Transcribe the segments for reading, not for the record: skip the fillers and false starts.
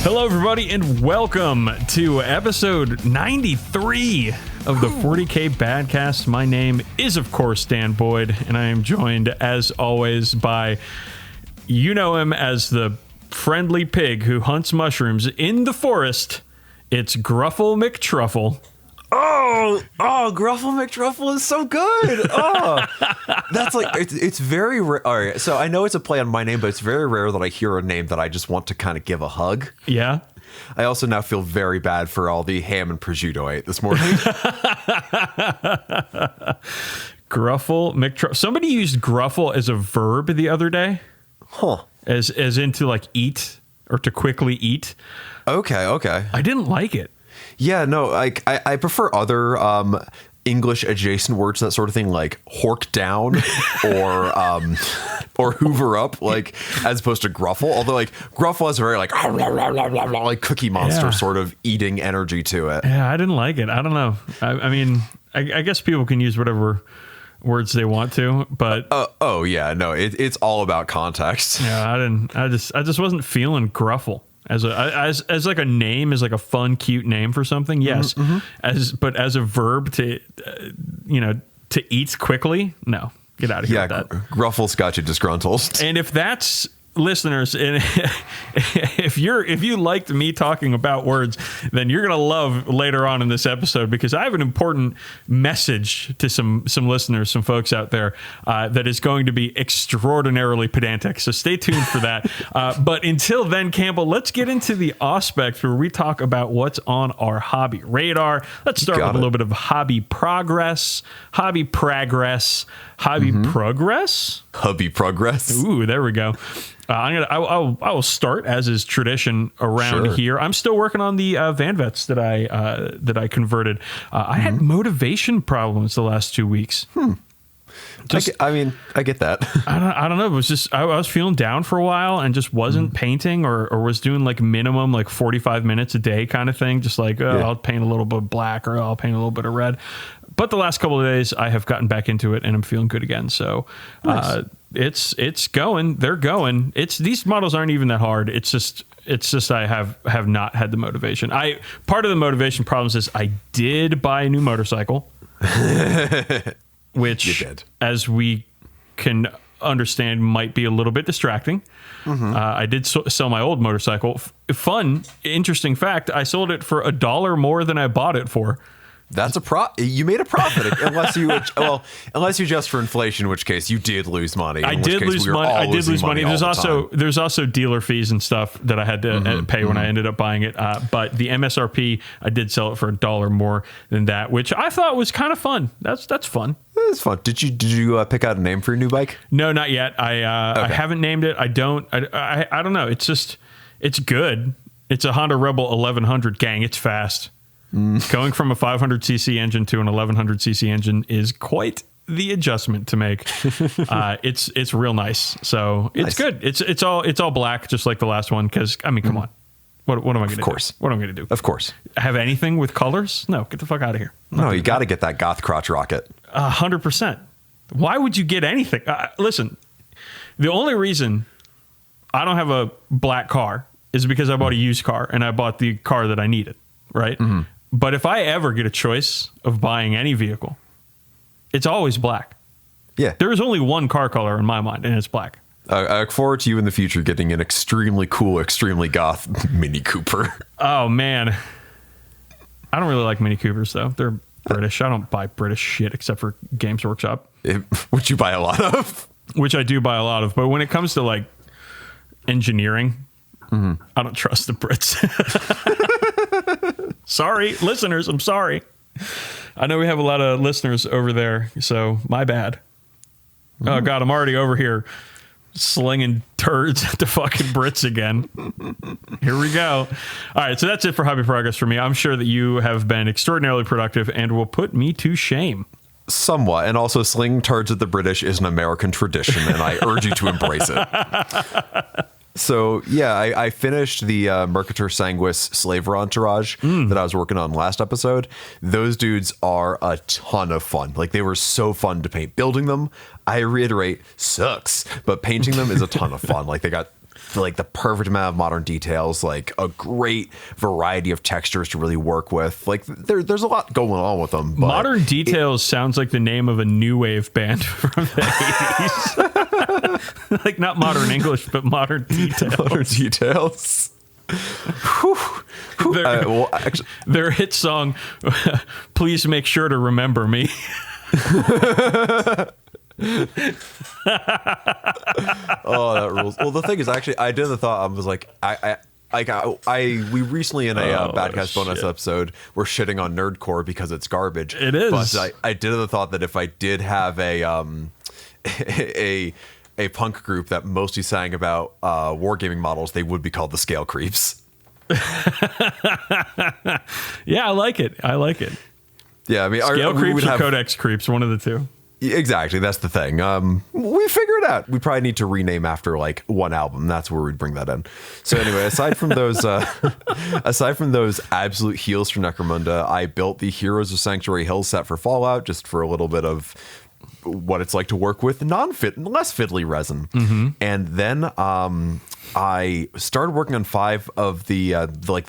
Hello, everybody, and welcome to episode 93 of the 40k Badcast. My name is, of course, Dan Boyd, and I am joined, as always, by, you know him as the friendly pig who hunts mushrooms in the forest. It's Gruffle McTruffle. Oh, Gruffle McTruffle is so good. Oh, that's like, it's very rare. All right, so I know it's a play on my name, but it's very rare that I hear a name that I just want to kind of give a hug. Yeah. I also now feel very bad for all the ham and prosciutto I ate this morning. Gruffle McTruffle. Somebody used gruffle as a verb the other day. Huh. As in to like eat or to quickly eat. Okay. I didn't like it. Yeah, no, like I prefer other English adjacent words, that sort of thing, like hork down or hoover up, like as opposed to gruffle. Although like gruffle has a very like Cookie Monster sort of eating energy to it. Yeah, I didn't like it. I don't know. I mean, I guess people can use whatever words they want to, but it's all about context. Yeah, I just wasn't feeling gruffle. As like a name, as like a fun, cute name for something, yes. Mm-hmm. But as a verb to to eat quickly, no, get out of here with that. Gruffle's got you disgruntled. And if that's listeners, and if you liked me talking about words, then you're gonna love later on in this episode, because I have an important message to some listeners, some folks out there that is going to be extraordinarily pedantic. So stay tuned for that. But until then, Campbell, let's get into the aspect where we talk about what's on our hobby radar. Let's start with a little bit of hobby progress. Hobby progress. Ooh, there we go. I will start, as is tradition around here. I'm still working on the Van Vets that I converted. I had motivation problems the last 2 weeks. I get that. I don't know. It was just I was feeling down for a while and just wasn't painting, or was doing like minimum like 45 minutes a day kind of thing. Just like I'll paint a little bit of black, or I'll paint a little bit of red. But the last couple of days I have gotten back into it and I'm feeling good again. So nice. It's going. They're going. These models aren't even that hard. It's just I have not had the motivation. Part of the motivation problems is I did buy a new motorcycle, which, as we can understand, might be a little bit distracting. I did sell my old motorcycle. Fun, interesting fact: I sold it for $1 more than I bought it for. That's you made a profit, unless you adjust for inflation, in which case you did lose money. I did lose money. There's also dealer fees and stuff that I had to pay when I ended up buying it. But the MSRP, I did sell it for $1 more than that, which I thought was kind of fun. That's fun. It's fun. Did you pick out a name for your new bike? No, not yet. I haven't named it. I don't know. It's good. It's a Honda Rebel 1100 gang. It's fast. Going from a 500cc engine to an 1100cc engine is quite the adjustment to make. It's real nice. So it's good. It's all black, just like the last one. Because I mean, come on, what am I going to do? Of course, what am I going to do? Of course, have anything with colors? No, get the fuck out of here. No, you got to get that goth crotch rocket. 100%. Why would you get anything? Listen, the only reason I don't have a black car is because I bought a used car and I bought the car that I needed. Right. Mm-hmm. But if I ever get a choice of buying any vehicle, it's always black. Yeah. There is only one car color in my mind, and it's black. I look forward to you in the future getting an extremely cool, extremely goth Mini Cooper. Oh, man. I don't really like Mini Coopers, though. They're British. I don't buy British shit except for Games Workshop. Which you buy a lot of. Which I do buy a lot of. But when it comes to, like, engineering, I don't trust the Brits. Sorry, listeners, I'm sorry. I know we have a lot of listeners over there, so my bad. Oh, God, I'm already over here slinging turds at the fucking Brits again. Here we go. All right, so that's it for hobby progress for me. I'm sure that you have been extraordinarily productive and will put me to shame. Somewhat, and also slinging turds at the British is an American tradition, and I urge you to embrace it. So, yeah, I finished the Mercator Sanguis Slaver Entourage that I was working on last episode. Those dudes are a ton of fun. Like, they were so fun to paint. Building them, I reiterate, sucks. But painting them is a ton of fun. Like, they got like the perfect amount of modern details, like a great variety of textures to really work with. Like there's a lot going on with them. But Modern Details sounds like the name of a new wave band from the 80s. Like not Modern English, but Modern Details. Modern Details. Their hit song, Please Make Sure to Remember Me. Oh, that rules. Well, the thing is, actually, I did the thought. I was like, we recently in a Badcast bonus episode were shitting on nerdcore because it's garbage. It is. But I did the thought that if I did have a punk group that mostly sang about wargaming models, they would be called the Scale Creeps. Yeah, I like it. Yeah, I mean, Scale Creeps or Codex Creeps, one of the two. Exactly, that's the thing. We figure it out. We probably need to rename after like one album. That's where we'd bring that in. So anyway, aside from those absolute heals for Necromunda, I built the Heroes of Sanctuary Hills set for Fallout just for a little bit of what it's like to work with less fiddly resin. Mm-hmm. And then I started working on 5 of the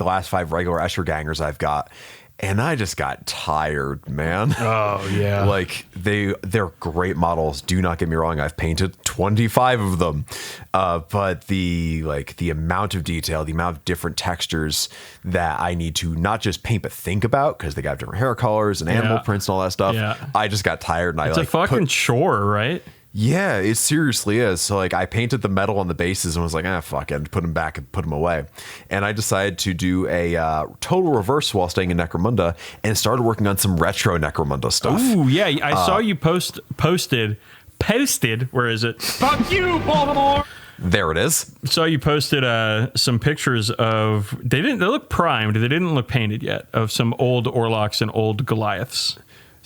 last 5 regular Escher Gangers I've got. And I just got tired, man. Oh, yeah. Like, they're great models. Do not get me wrong. I've painted 25 of them. But the amount of detail, the amount of different textures that I need to not just paint, but think about, because they got different hair colors and animal prints and all that stuff. Yeah. I just got tired. And it's a fucking chore, right? Yeah, it seriously is. So like I painted the metal on the bases and was like, fuck it, put them back and put them away. And I decided to do a total reverse while staying in Necromunda and started working on some retro Necromunda stuff. Ooh, yeah. I saw you posted. Where is it? Fuck you, Baltimore. There it is. Saw you posted some pictures of, they look primed. They didn't look painted yet, of some old Orlocks and old Goliaths.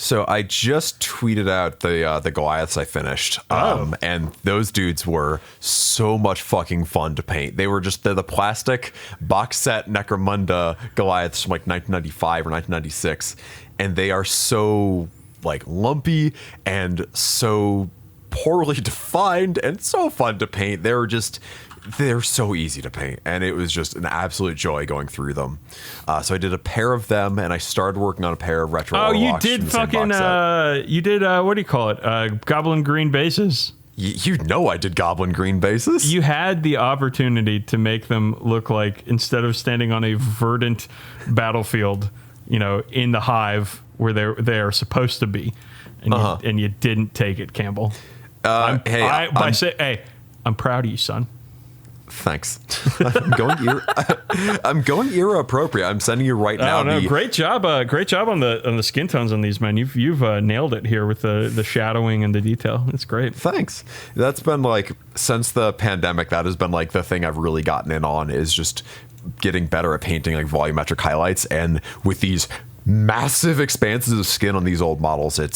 So I just tweeted out the Goliaths I finished, and those dudes were so much fucking fun to paint. They're the plastic box set Necromunda Goliaths from like 1995 or 1996, and they are so like lumpy and so poorly defined and so fun to paint. They're so easy to paint, and it was just an absolute joy going through them. So I did a pair of them, and I started working on a pair of retro. Oh, you did fucking you did what do you call it? Goblin green bases. You know I did goblin green bases. You had the opportunity to make them look like, instead of standing on a verdant battlefield, in the hive where they're supposed to be, and you didn't take it, Campbell. I'm proud of you, son. Thanks. I'm going era appropriate. I'm sending you right now. No, great job on the skin tones on these, man. You've nailed it here with the shadowing and the detail. It's great. Thanks. That's been like, since the pandemic, that has been like the thing I've really gotten in on, is just getting better at painting like volumetric highlights. And with these massive expanses of skin on these old models, it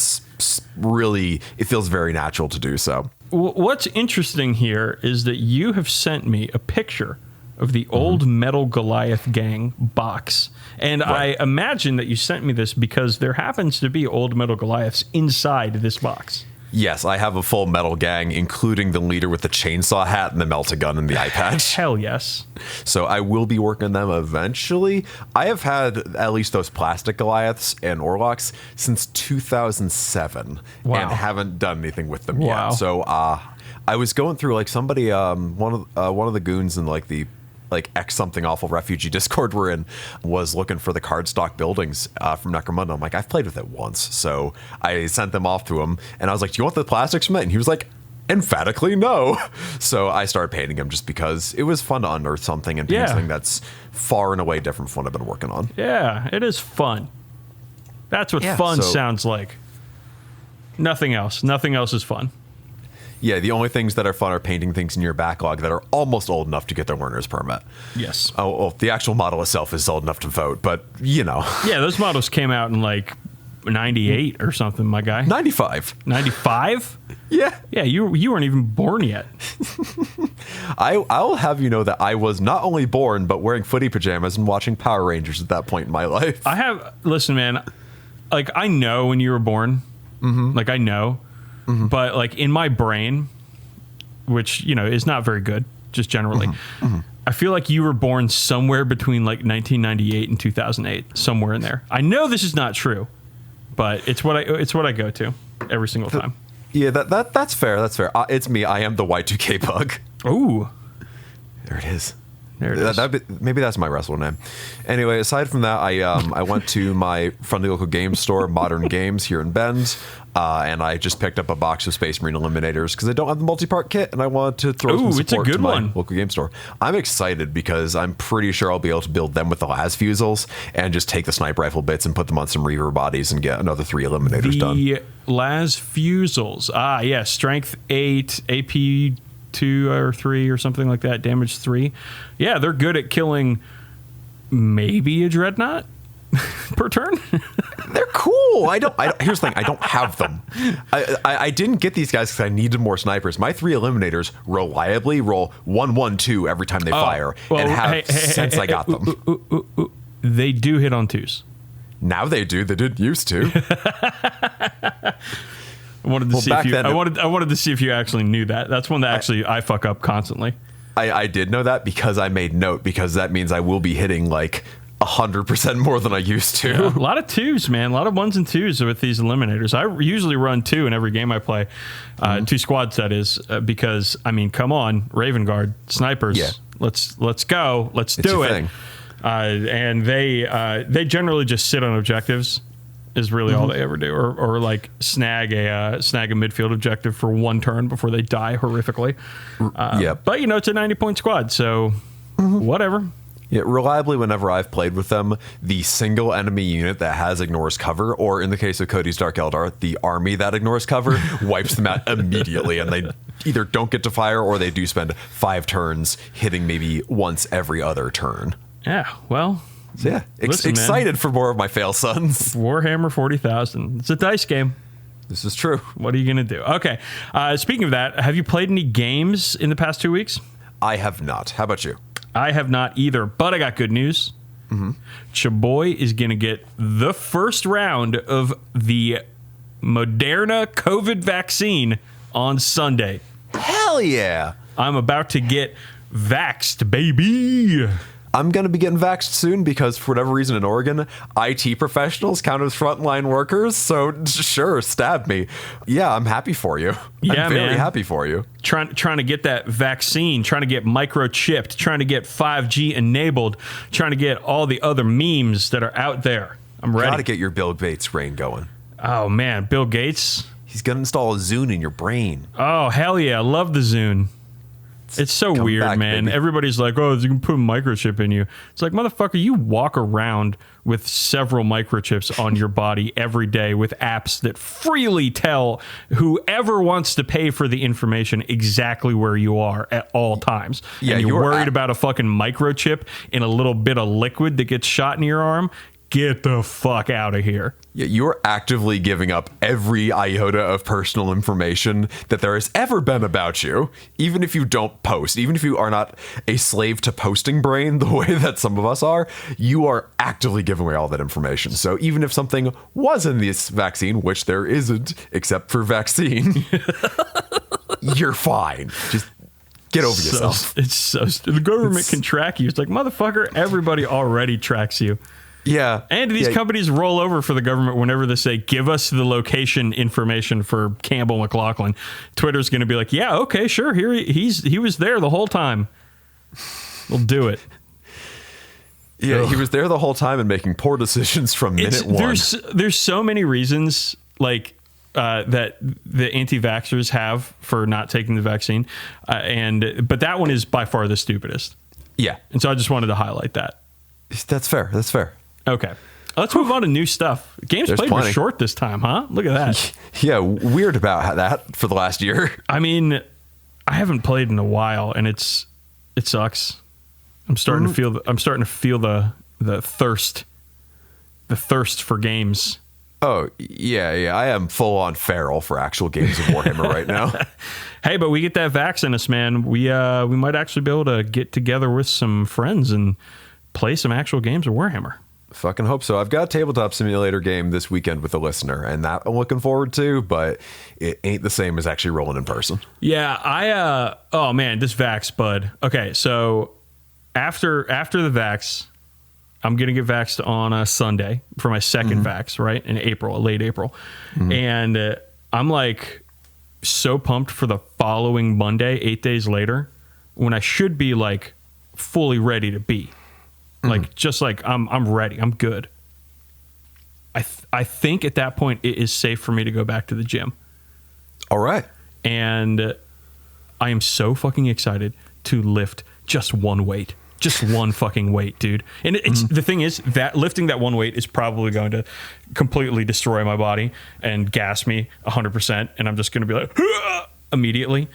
feels very natural to do so. What's interesting here is that you have sent me a picture of the old Metal Goliath Gang box. And right. I imagine that you sent me this because there happens to be old Metal Goliaths inside this box. Yes, I have a full metal gang, including the leader with the chainsaw hat and the melt-a-gun and the eye patch. Hell yes. So I will be working on them eventually. I have had at least those plastic Goliaths and Orlocks since 2007 and haven't done anything with them yet. So I was going through like somebody, one of the goons in like the X something awful refugee Discord we're in was looking for the cardstock buildings from Necromunda. I'm like, I've played with it once. So I sent them off to him and I was like, do you want the plastics from it? And he was like, emphatically no. So I started painting them just because it was fun to unearth something and paint something that's far and away different from what I've been working on. Yeah, it is fun. That's what fun sounds like. Nothing else. Nothing else is fun. Yeah, the only things that are fun are painting things in your backlog that are almost old enough to get their learner's permit. Yes. Oh, well, the actual model itself is old enough to vote, but you know. Yeah, those models came out in like 98 or something, my guy. 95. 95? Yeah. Yeah, you weren't even born yet. I'll have you know that I was not only born, but wearing footy pajamas and watching Power Rangers at that point in my life. Listen, man, like I know when you were born. Mm-hmm. Like I know. Mm-hmm. But like in my brain, which, you know, is not very good, just generally. I feel like you were born somewhere between like 1998 and 2008, somewhere in there. I know this is not true, but it's what I go to every single time. Yeah, that's fair. That's fair. It's me. I am the Y2K bug. Ooh, there it is. There it is. Maybe that's my wrestler name. Anyway, aside from that, I went to my friendly local game store, Modern Games, here in Bend, and I just picked up a box of Space Marine Eliminators because I don't have the multi-part kit, and I wanted to throw some support to my local game store. I'm excited because I'm pretty sure I'll be able to build them with the las fusils and just take the sniper rifle bits and put them on some Reaver bodies and get another 3 Eliminators done. The las fusils. Yeah, strength 8, AP 2 or 3 or something like that, damage 3. Yeah, they're good at killing maybe a dreadnought per turn. They're cool. I don't here's the thing, I don't have them. I didn't get these guys because I needed more snipers. My 3 Eliminators reliably roll 1-1-2 every time they fire, and have since I got them. They do hit on 2s. Now they do. They didn't used to. I wanted to see if you. I wanted to see if you actually knew that. That's one that actually I fuck up constantly. I did know that because I made note, because that means I will be hitting like 100% more than I used to. Yeah, a lot of 2s, man. A lot of 1s and 2s with these Eliminators. I usually run 2 in every game I play. 2 squads, that is, because I mean, come on, Raven Guard snipers. Yeah. Let's go. Let's do it. And they generally just sit on objectives. Is really all they ever do, or like snag a midfield objective for 1 turn before they die horrifically. But it's a 90-point squad, so whatever. Yeah, reliably, whenever I've played with them, the single enemy unit that has ignores cover, or in the case of Cody's Dark Eldar, the army that ignores cover, wipes them out immediately, and they either don't get to fire or they do spend 5 turns hitting maybe once every other turn. Yeah, well. So yeah, excited for more of my fail sons. Warhammer 40,000. It's a dice game. This is true. What are you going to do? Okay. Speaking of that, have you played any games in the past 2 weeks? I have not. How about you? I have not either, but I got good news. Chaboy is going to get the first round of the Moderna COVID vaccine on Sunday. Hell yeah. I'm about to get vaxxed, baby. I'm going to be getting vaxxed soon because, for whatever reason, in Oregon, IT professionals count as frontline workers. So, sure, stab me. Yeah, I'm happy for you. Yeah, I'm very happy for you. Trying to get that vaccine, trying to get microchipped, trying to get 5G enabled, trying to get all the other memes that are out there. I'm ready. Got to get your Bill Gates brain going. Oh, man. Bill Gates? He's going to install a Zune in your brain. Oh, hell yeah. I love the Zune. It's so weird, man. Baby. Everybody's like, oh, you can put a microchip in you. It's like, motherfucker, you walk around with several microchips on your body every day with apps that freely tell whoever wants to pay for the information exactly where you are at all times. Yeah, and you're worried about a fucking microchip in a little bit of liquid that gets shot in your arm? Get the fuck out of here. Yeah, you're actively giving up every iota of personal information that there has ever been about you, even if you don't post, even if you are not a slave to posting brain the way that some of us are, you are actively giving away all that information. So even if something was in this vaccine, which there isn't except for vaccine, you're fine. Just get over yourself. It's so stupid. The government can track you. It's like, motherfucker, everybody already tracks you. Yeah. And these companies roll over for the government whenever they say, give us the location information for Campbell McLaughlin. Twitter's going to be like, yeah, okay, sure. Here he was there the whole time. We'll do it. Yeah, Ugh. He was there the whole time and making poor decisions from minute one. There's so many reasons like that the anti-vaxxers have for not taking the vaccine. But that one is by far the stupidest. Yeah. And so I just wanted to highlight that. That's fair. That's fair. Okay. Let's move on to new stuff. Games played were short this time, huh? Look at that. Yeah, weird about that for the last year. I mean, I haven't played in a while, and it sucks. I'm starting to feel the thirst for games. Oh yeah. I am full on feral for actual games of Warhammer right now. Hey, but we get that vax in us, man. We might actually be able to get together with some friends and play some actual games of Warhammer. Fucking hope so. I've got a tabletop simulator game this weekend with a listener, and that I'm looking forward to, but it ain't the same as actually rolling in person. Yeah, oh man, this vax, bud. Okay, so after the vax, I'm gonna get vaxxed on a Sunday for my second vax, right? In April, late April. And I'm like so pumped for the following Monday, 8 days later, when I should be like fully ready to be. Like, just like I'm ready. I'm good. I think at that point it is safe for me to go back to the gym. All right. And I am so fucking excited to lift just one weight. Just one fucking weight, dude. And it's the thing is that lifting that one weight is probably going to completely destroy my body and gas me 100%. And I'm just going to be like, immediately.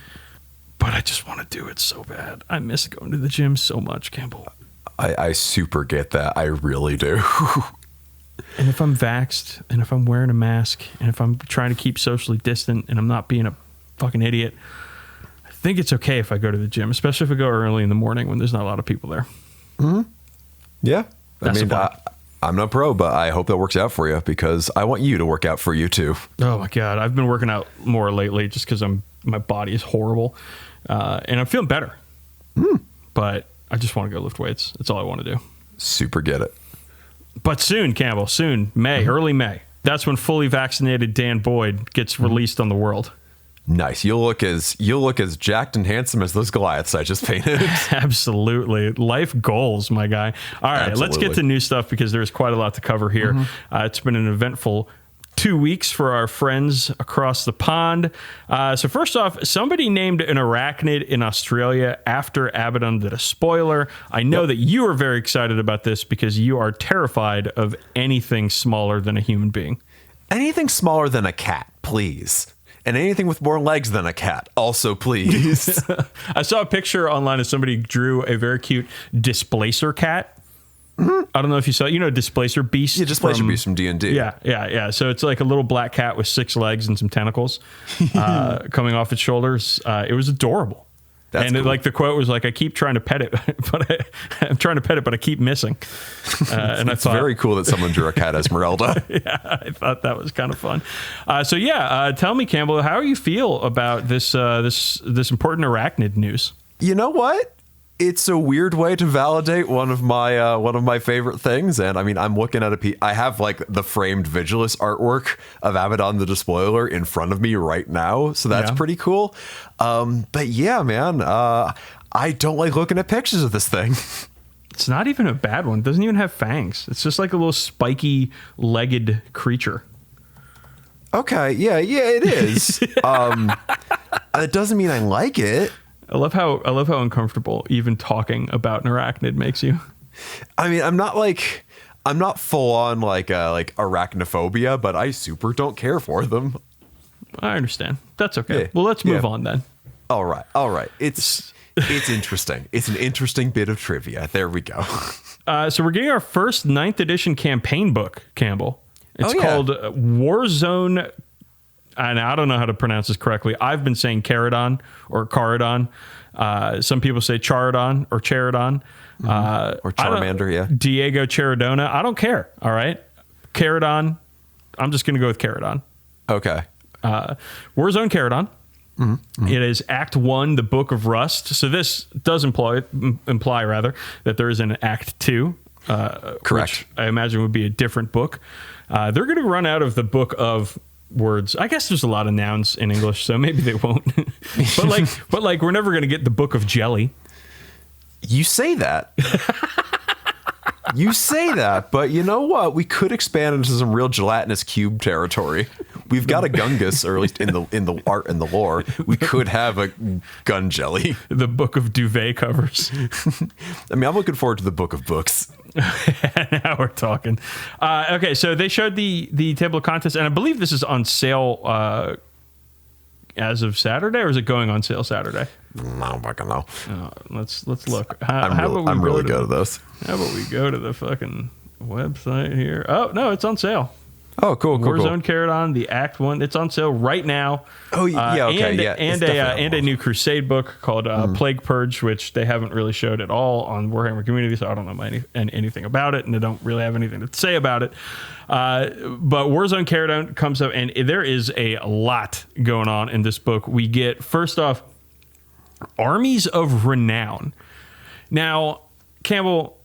But I just want to do it so bad. I miss going to the gym so much, Campbell. I super get that. I really do. And if I'm vaxxed, and if I'm wearing a mask, and if I'm trying to keep socially distant, and I'm not being a fucking idiot, I think it's okay if I go to the gym, especially if I go early in the morning when there's not a lot of people there. Yeah. That's I mean, I'm no pro, but I hope that works out for you, because I want you to work out for you too. Oh my God. I've been working out more lately just because my body is horrible. And I'm feeling better. But I just want to go lift weights. That's all I want to do. Super get it. But soon, Campbell, soon, May, early May. That's when fully vaccinated Dan Boyd gets released on the world. Nice. You'll look as jacked and handsome as those Goliaths I just painted. Absolutely. Life goals, my guy. All right, Absolutely. Let's get to new stuff because there's quite a lot to cover here. It's been an eventful 2 weeks for our friends across the pond. So first off, somebody named an arachnid in Australia after Abaddon did a spoiler. I know that you are very excited about this because you are terrified of anything smaller than a human being. Anything smaller than a cat, please. And anything with more legs than a cat, also, please. I saw a picture online of somebody drew a very cute displacer cat. I don't know if you saw, Displacer Beast. Yeah, Displacer Beast from D&D. Yeah. So it's like a little black cat with 6 legs and some tentacles coming off its shoulders. It was adorable. That's cool. Like the quote was like, I keep trying to pet it, I'm trying to pet it, but I keep missing. And it's very cool that someone drew a cat Esmeralda. Yeah, I thought that was kind of fun. Tell me, Campbell, how you feel about this important arachnid news? You know what? It's a weird way to validate one of my favorite things. And I mean, I'm looking at I have like the framed Vigilus artwork of Abaddon the Despoiler in front of me right now. So that's pretty cool. But yeah, man, I don't like looking at pictures of this thing. It's not even a bad one. It doesn't even have fangs. It's just like a little spiky legged creature. Okay. Yeah, it is. It doesn't mean I like it. I love how uncomfortable even talking about an arachnid makes you. I mean, I'm not full on like arachnophobia, but I super don't care for them. I understand. That's okay. Yeah. Well, let's move on then. All right. It's interesting. It's an interesting bit of trivia. There we go. So we're getting our first 9th edition campaign book, Campbell. It's called Warzone. And I don't know how to pronounce this correctly. I've been saying Caradon or Caradon. Some people say Charadon or Charadon. Or Charmander, yeah. Diego Charadona. I don't care. All right. Caradon. I'm just going to go with Caradon. Okay. Warzone Caradon. It is Act 1, the Book of Rust. So this does imply that there is an Act 2. Correct. Which I imagine would be a different book. They're going to run out of the Book of words. I guess there's a lot of nouns in English, so maybe they won't. but we're never going to get the Book of Jelly. You say that. But you know what? We could expand into some real gelatinous cube territory. We've got a Gungus, or at least in the art and the lore, we could have a gun jelly. The Book of Duvet covers. I mean, I'm looking forward to the Book of Books. Now we're talking. Okay, so they showed the table of contents, and I believe this is on sale as of Saturday, or is it going on sale Saturday? I don't fucking know. Let's look. I'm really good at this. How about we go to the fucking website here? Oh no, it's on sale. Oh, cool. Warzone Caradon, the Act 1. It's on sale right now. Oh, yeah, okay, And a new Crusade book called Plague Purge, which they haven't really showed at all on Warhammer Community, so I don't know anything about it, and they don't really have anything to say about it. But Warzone Caradon comes up, and there is a lot going on in this book. We get, first off, Armies of Renown. Now, Campbell,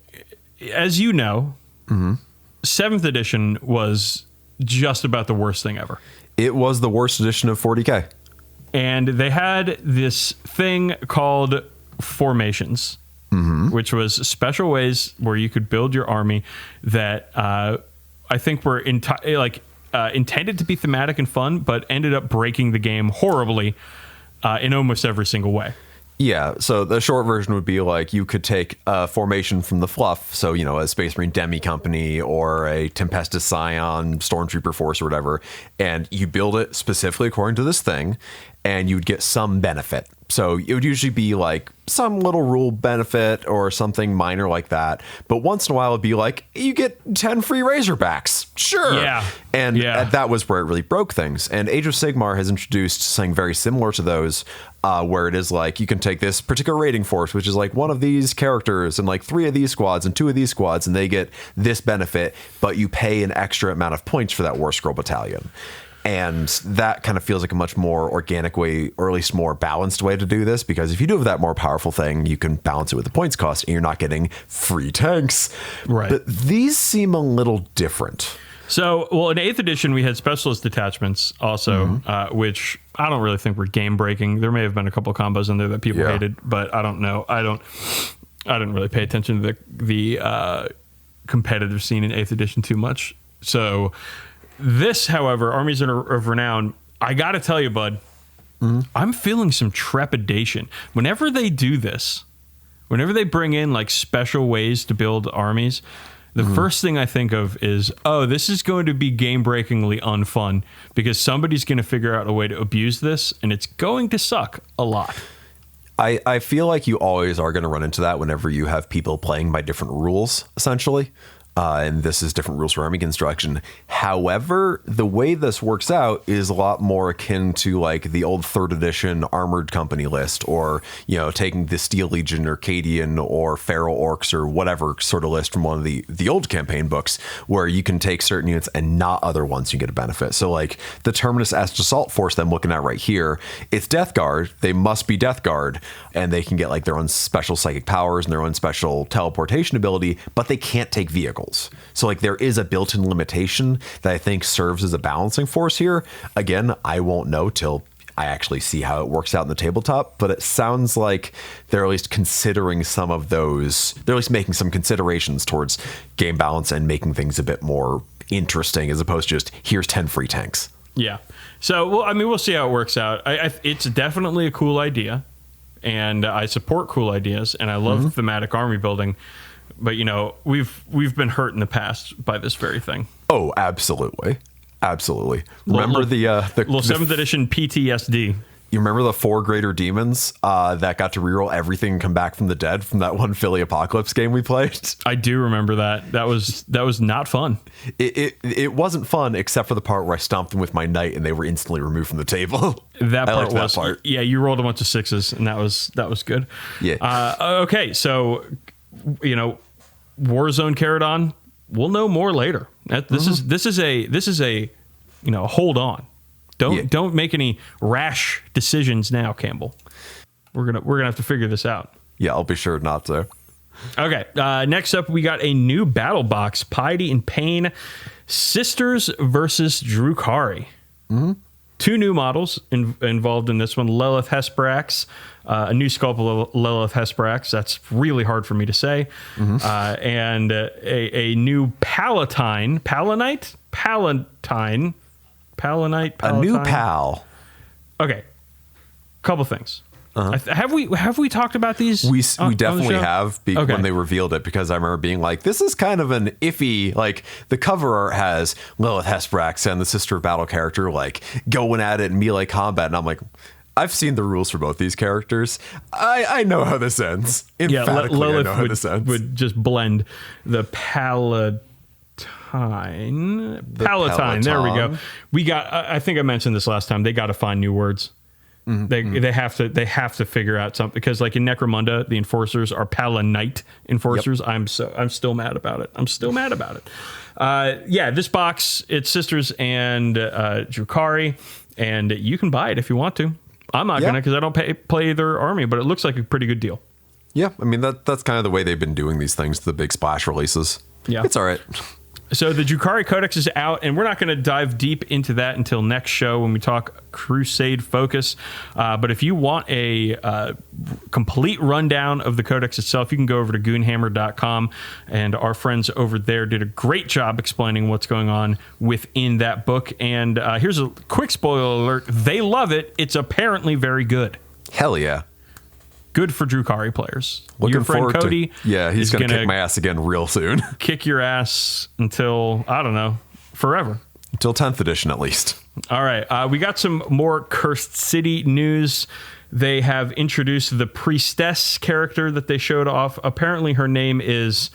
as you know, 7th edition was just about the worst thing ever. It was the worst edition of 40k. And they had this thing called formations, which was special ways where you could build your army that I think were intended to be thematic and fun, but ended up breaking the game horribly in almost every single way. Yeah, so the short version would be like you could take a formation from the fluff, so, you know, a Space Marine Demi Company or a Tempestus Scion Stormtrooper Force or whatever, and you build it specifically according to this thing, and you'd get some benefit. So it would usually be like some little rule benefit or something minor like that. But once in a while it'd be like, you get 10 free Razorbacks. Sure. Yeah. And that was where it really broke things. And Age of Sigmar has introduced something very similar to those, where it is like you can take this particular raiding force, which is like one of these characters and like 3 of these squads and 2 of these squads, and they get this benefit, but you pay an extra amount of points for that War Scroll battalion. And that kind of feels like a much more organic way, or at least more balanced way to do this, because if you do have that more powerful thing, you can balance it with the points cost and you're not getting free tanks. Right. But these seem a little different. So, well, in 8th edition, we had specialist detachments also, which I don't really think were game breaking. There may have been a couple of combos in there that people hated, but I don't know. I didn't really pay attention to the competitive scene in 8th edition too much. So this, however, Armies of Renown, I got to tell you, bud, I'm feeling some trepidation. Whenever they do this, whenever they bring in like special ways to build armies, the first thing I think of is, oh, this is going to be game-breakingly unfun because somebody's going to figure out a way to abuse this, and it's going to suck a lot. I feel like you always are going to run into that whenever you have people playing by different rules, essentially. And this is different rules for army construction. However, the way this works out is a lot more akin to like the old 3rd edition Armored Company list, or, you know, taking the Steel Legion or Cadian or Feral Orcs or whatever sort of list from one of the old campaign books, where you can take certain units and not other ones you get a benefit. So like the Terminus Assault Assault Force that I'm looking at right here, it's Death Guard. They must be Death Guard, and they can get like their own special psychic powers and their own special teleportation ability, but they can't take vehicles. So like there is a built-in limitation that I think serves as a balancing force here. Again, I won't know till I actually see how it works out in the tabletop, but it sounds like they're at least considering some of those. They're at least making some considerations towards game balance and making things a bit more interesting, as opposed to just here's 10 free tanks. Yeah. So, well, I mean, we'll see how it works out. It's definitely a cool idea, and I support cool ideas, and I love thematic army building. But, you know, we've been hurt in the past by this very thing. Oh, absolutely. Absolutely. Remember the 7th edition PTSD. You remember the 4 greater demons that got to reroll everything and come back from the dead from that one Philly Apocalypse game we played? I do remember that. That was not fun. It wasn't fun, except for the part where I stomped them with my knight and they were instantly removed from the table. That part. Yeah, you rolled a bunch of 6s, and that was good. Yeah. Okay, so, you know, Warzone Caradon, we'll know more later. This is a you know, hold on. Don't make any rash decisions now, Campbell. We're gonna have to figure this out. Yeah, I'll be sure not to. Okay. Next up, we got a new battle box: Piety and Pain, Sisters versus Drukhari. 2 new models involved in this one: Lilith Hesperax, a new sculpt of Lilith Hesperax. That's really hard for me to say. And a new Palatine. A new pal. Okay. Couple things. Have we talked about these? We definitely have Okay. when they revealed it, because I remember being like, this is kind of an iffy, like the cover art has Lilith Hesperax and the Sister of Battle character like going at it in melee combat, and I'm like, I've seen the rules for both these characters. I know how this ends. Emphatically, Lilith I know how this ends. would just blend the Palatine. There we go. We got. I think I mentioned this last time. They got to find new words. They have to figure out something, because like in Necromunda, the enforcers are Palanite enforcers. Yep. I'm still mad about it. Yeah, this box, it's Sisters and Drukhari, and you can buy it if you want to. I'm not gonna, because I don't play their army, but it looks like a pretty good deal. Yeah, I mean that's kind of the way they've been doing these things, the big splash releases. Yeah, it's all right. So the Drukhari Codex is out, and we're not going to dive deep into that until next show when we talk Crusade Focus. But if you want a complete rundown of the Codex itself, you can go over to goonhammer.com, and our friends over there did a great job explaining what's going on within that book. And here's a quick spoiler alert. They love it. It's apparently very good. Hell yeah. Good for Drukhari players. Looking Your friend forward Cody, he's going to kick my ass again real soon. Kick your ass until, I don't know, forever. Until 10th edition, at least. All right. We got some more Cursed City news. They have introduced the priestess character that they showed off. Apparently her name is,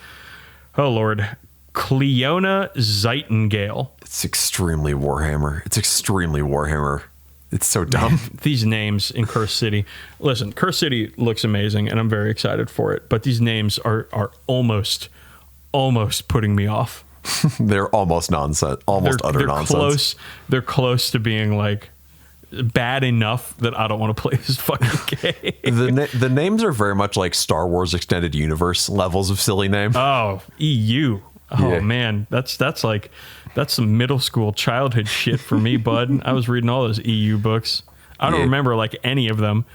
oh Lord, Cleona Zeitengale. It's extremely Warhammer. It's so dumb. These names in Cursed City. Listen, Cursed City looks amazing, and I'm very excited for it. But these names are almost putting me off. They're almost nonsense. Utter nonsense. They're close to being like bad enough that I don't want to play this fucking game. The names are very much like Star Wars Extended Universe levels of silly name. Oh, EU. Oh yeah. Man, that's some middle school childhood shit for me, bud. I was reading all those EU books. I don't remember like any of them,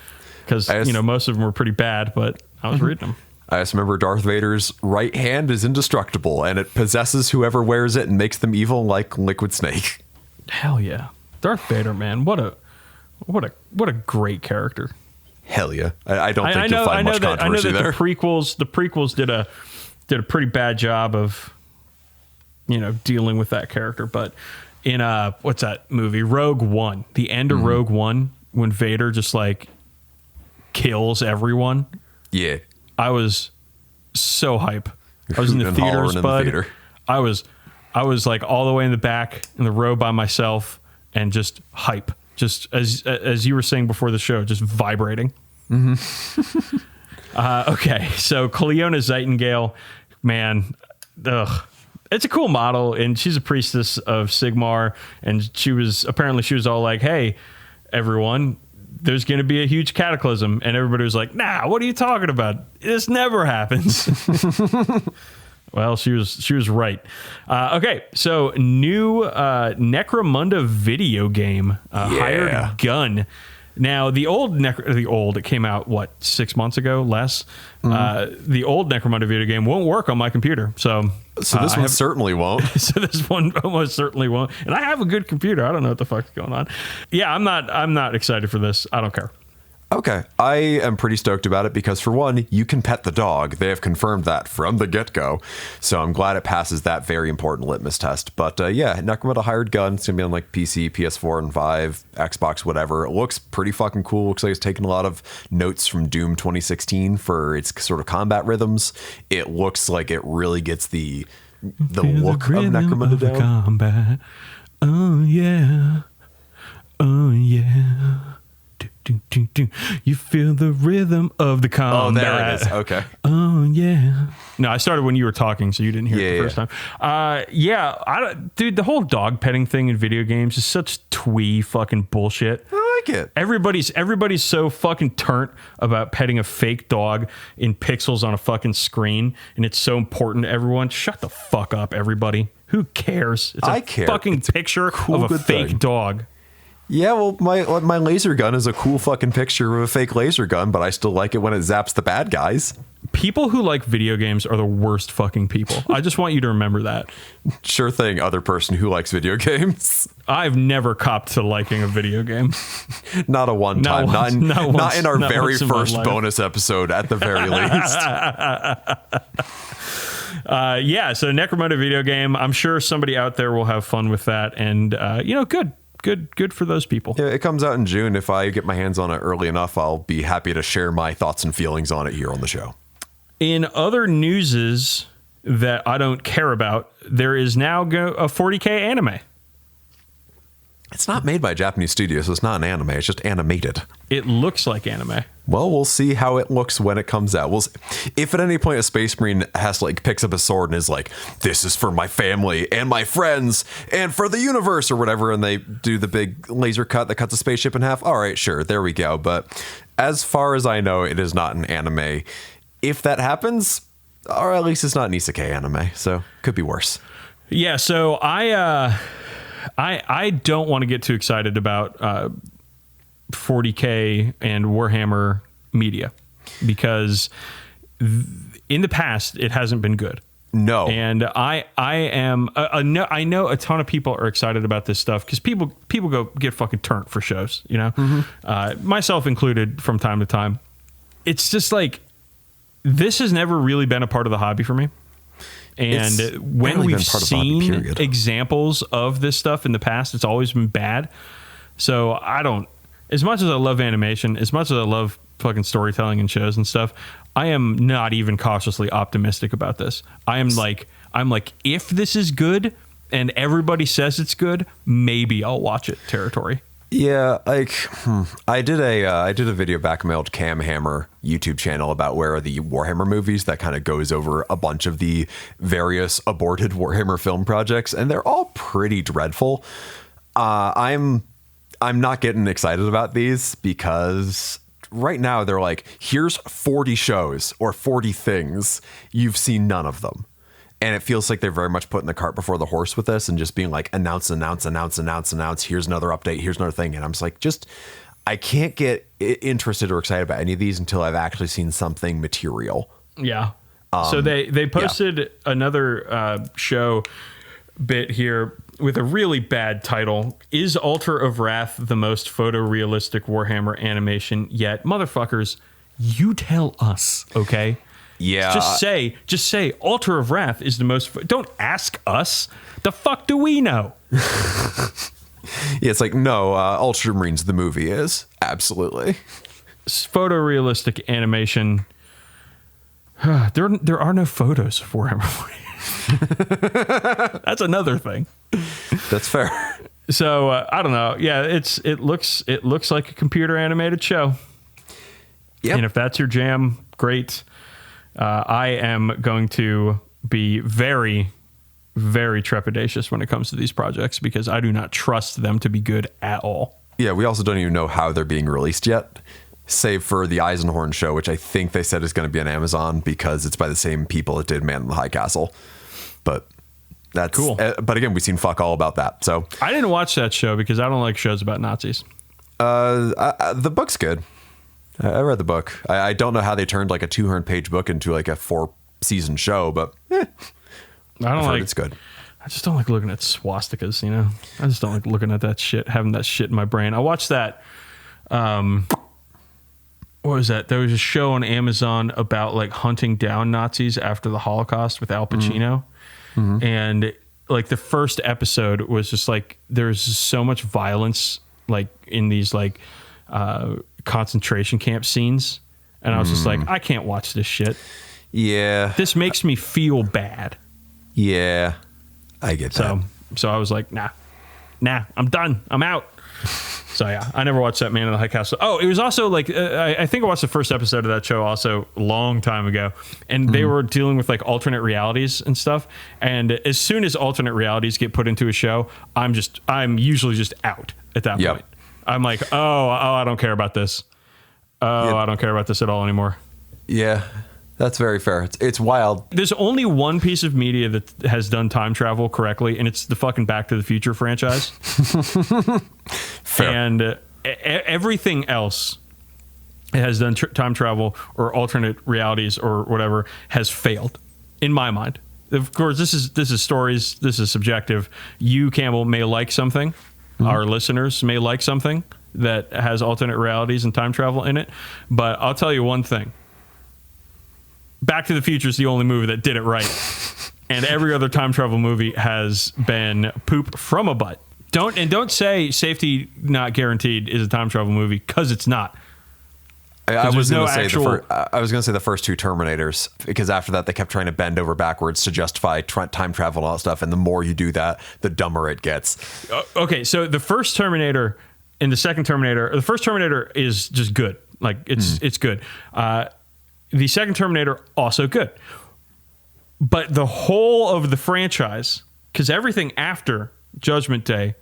because most of them were pretty bad, but I was reading them. I just remember Darth Vader's right hand is indestructible, and it possesses whoever wears it and makes them evil like Liquid Snake. Hell yeah, Darth Vader, man! What a great character. Hell yeah! I don't think you'll find much controversy there. The prequels did a pretty bad job of dealing with that character, but in what's that movie, Rogue One, the end of Rogue One, when Vader just like kills everyone, I was so hype. I was in the theaters, bud. I was like all the way in the back in the row by myself, and just hype, just as you were saying before the show, just vibrating. Okay, so Cleona Zeitengale, man, it's a cool model, and she's a priestess of Sigmar, and she was all like, hey, everyone, there's going to be a huge cataclysm, and everybody was like, nah, what are you talking about? This never happens. Well, she was right. Okay, so new Necromunda video game, Hired Gun. Now, the old, it came out, 6 months ago, less? The old Necromunda video game won't work on my computer. So this one certainly won't. So this one almost certainly won't. And I have a good computer. I don't know what the fuck's going on. Yeah, I'm not excited for this. I don't care. Okay, I am pretty stoked about it because, for one, you can pet the dog. They have confirmed that from the get-go. So I'm glad it passes that very important litmus test. But yeah, Necromunda Hired Gun. It's going to be on like PC, PS4, and 5, Xbox, whatever. It looks pretty fucking cool. Looks like it's taken a lot of notes from Doom 2016 for its sort of combat rhythms. It looks like it really gets the look of Necromunda down. Combat. Oh, yeah. Oh, yeah. You feel the rhythm of the combat. Oh, there it is. Okay. Oh, yeah. No, I started when you were talking, so you didn't hear it the first time. Dude, the whole dog petting thing in video games is such twee fucking bullshit. I like it. Everybody's so fucking turnt about petting a fake dog in pixels on a fucking screen, and it's so important to everyone. Shut the fuck up, everybody. Who cares? It's a fucking picture of a fake dog. Yeah, well, my laser gun is a cool fucking picture of a fake laser gun, but I still like it when it zaps the bad guys. People who like video games are the worst fucking people. I just want you to remember that. Sure thing, other person who likes video games. I've never copped to liking a video game. Not a one time. Not in our very first bonus episode, at the very least. Yeah, so Necromunda video game. I'm sure somebody out there will have fun with that, and good for those people. Yeah, it comes out in June. If I get my hands on it early enough, I'll be happy to share my thoughts and feelings on it here on the show. In other newses, that I don't care about, there is now a 40k anime. It's not made by a Japanese studio, so it's not an anime. It's just animated. It looks like anime. Well, we'll see how it looks when it comes out. If at any point a Space Marine has to, like, picks up a sword and is like, this is for my family and my friends and for the universe or whatever, and they do the big laser cut that cuts a spaceship in half, all right, sure, there we go. But as far as I know, it is not an anime. If that happens, or at least it's not an isekai anime, so could be worse. Yeah, so I don't want to get too excited about 40k and Warhammer media because in the past it hasn't been good. No, and I know a ton of people are excited about this stuff because people go get fucking turned for shows, you know, myself included from time to time. It's just like this has never really been a part of the hobby for me. And when we've seen examples of this stuff in the past, it's always been bad. So I don't, as much as I love animation, as much as I love fucking storytelling and shows and stuff, I am not even cautiously optimistic about this. I'm like, if this is good and everybody says it's good, maybe I'll watch it territory. Yeah, like I did a video back on my old Cam Hammer YouTube channel about where are the Warhammer movies that kind of goes over a bunch of the various aborted Warhammer film projects, and they're all pretty dreadful. I'm not getting excited about these because right now they're like, here's 40 shows or 40 things. You've seen none of them. And it feels like they're very much putting the cart before the horse with this and just being like, announce. Here's another update. Here's another thing. And I'm just like, I can't get interested or excited about any of these until I've actually seen something material. Yeah. So they posted another show bit here with a really bad title. Is Altar of Wrath the most photorealistic Warhammer animation yet? Motherfuckers, you tell us, okay? Yeah. Just say Altar of Wrath is the most... Don't ask us. The fuck do we know? Yeah, it's like, no, Ultramarines, the movie is. Absolutely. Photorealistic animation. There are no photos of Warhammer. That's another thing. That's fair. So, I don't know. Yeah, it looks like a computer animated show. Yep. And if that's your jam, great. I am going to be very, very trepidatious when it comes to these projects because I do not trust them to be good at all. Yeah, we also don't even know how they're being released yet, save for the Eisenhorn show, which I think they said is going to be on Amazon because it's by the same people that did Man in the High Castle. But that's cool. But again, we've seen fuck all about that. So I didn't watch that show because I don't like shows about Nazis. The book's good. I read the book. I don't know how they turned like a 200-page book into like a 4-season show, but it's good. I just don't like looking at swastikas, you know? I just don't like looking at that shit, having that shit in my brain. I watched that, what was that? There was a show on Amazon about like hunting down Nazis after the Holocaust with Al Pacino. Mm-hmm. And like the first episode was just like, there's so much violence like in these like, concentration camp scenes, and I was just like, I can't watch this shit. Yeah, this makes me feel bad. Yeah, I get that. So I was like, nah, I'm done, I'm out. So yeah, I never watched that Man in the High Castle. Oh, it was also like I think I watched the first episode of that show also a long time ago, and they were dealing with like alternate realities and stuff. And as soon as alternate realities get put into a show, I'm usually just out at that point. I'm like, oh, I don't care about this. I don't care about this at all anymore. Yeah, that's very fair. It's wild. There's only one piece of media that has done time travel correctly, and it's the fucking Back to the Future franchise. Fair. And everything else has done time travel or alternate realities or whatever has failed, in my mind. Of course, this is stories. This is subjective. You, Campbell, may like something. Mm-hmm. Our listeners may like something that has alternate realities and time travel in it, but I'll tell you one thing. Back to the Future is the only movie that did it right. And every other time travel movie has been poop from a butt. Don't say Safety Not Guaranteed is a time travel movie, because it's not. I was no going to say actual. I was going to say the first two Terminators, because after that they kept trying to bend over backwards to justify time travel and all that stuff, and the more you do that, the dumber it gets. Okay, so the first Terminator and the second Terminator, the first Terminator is just good. Like it's good. The second Terminator also good, but the whole of the franchise, because everything after Judgment Day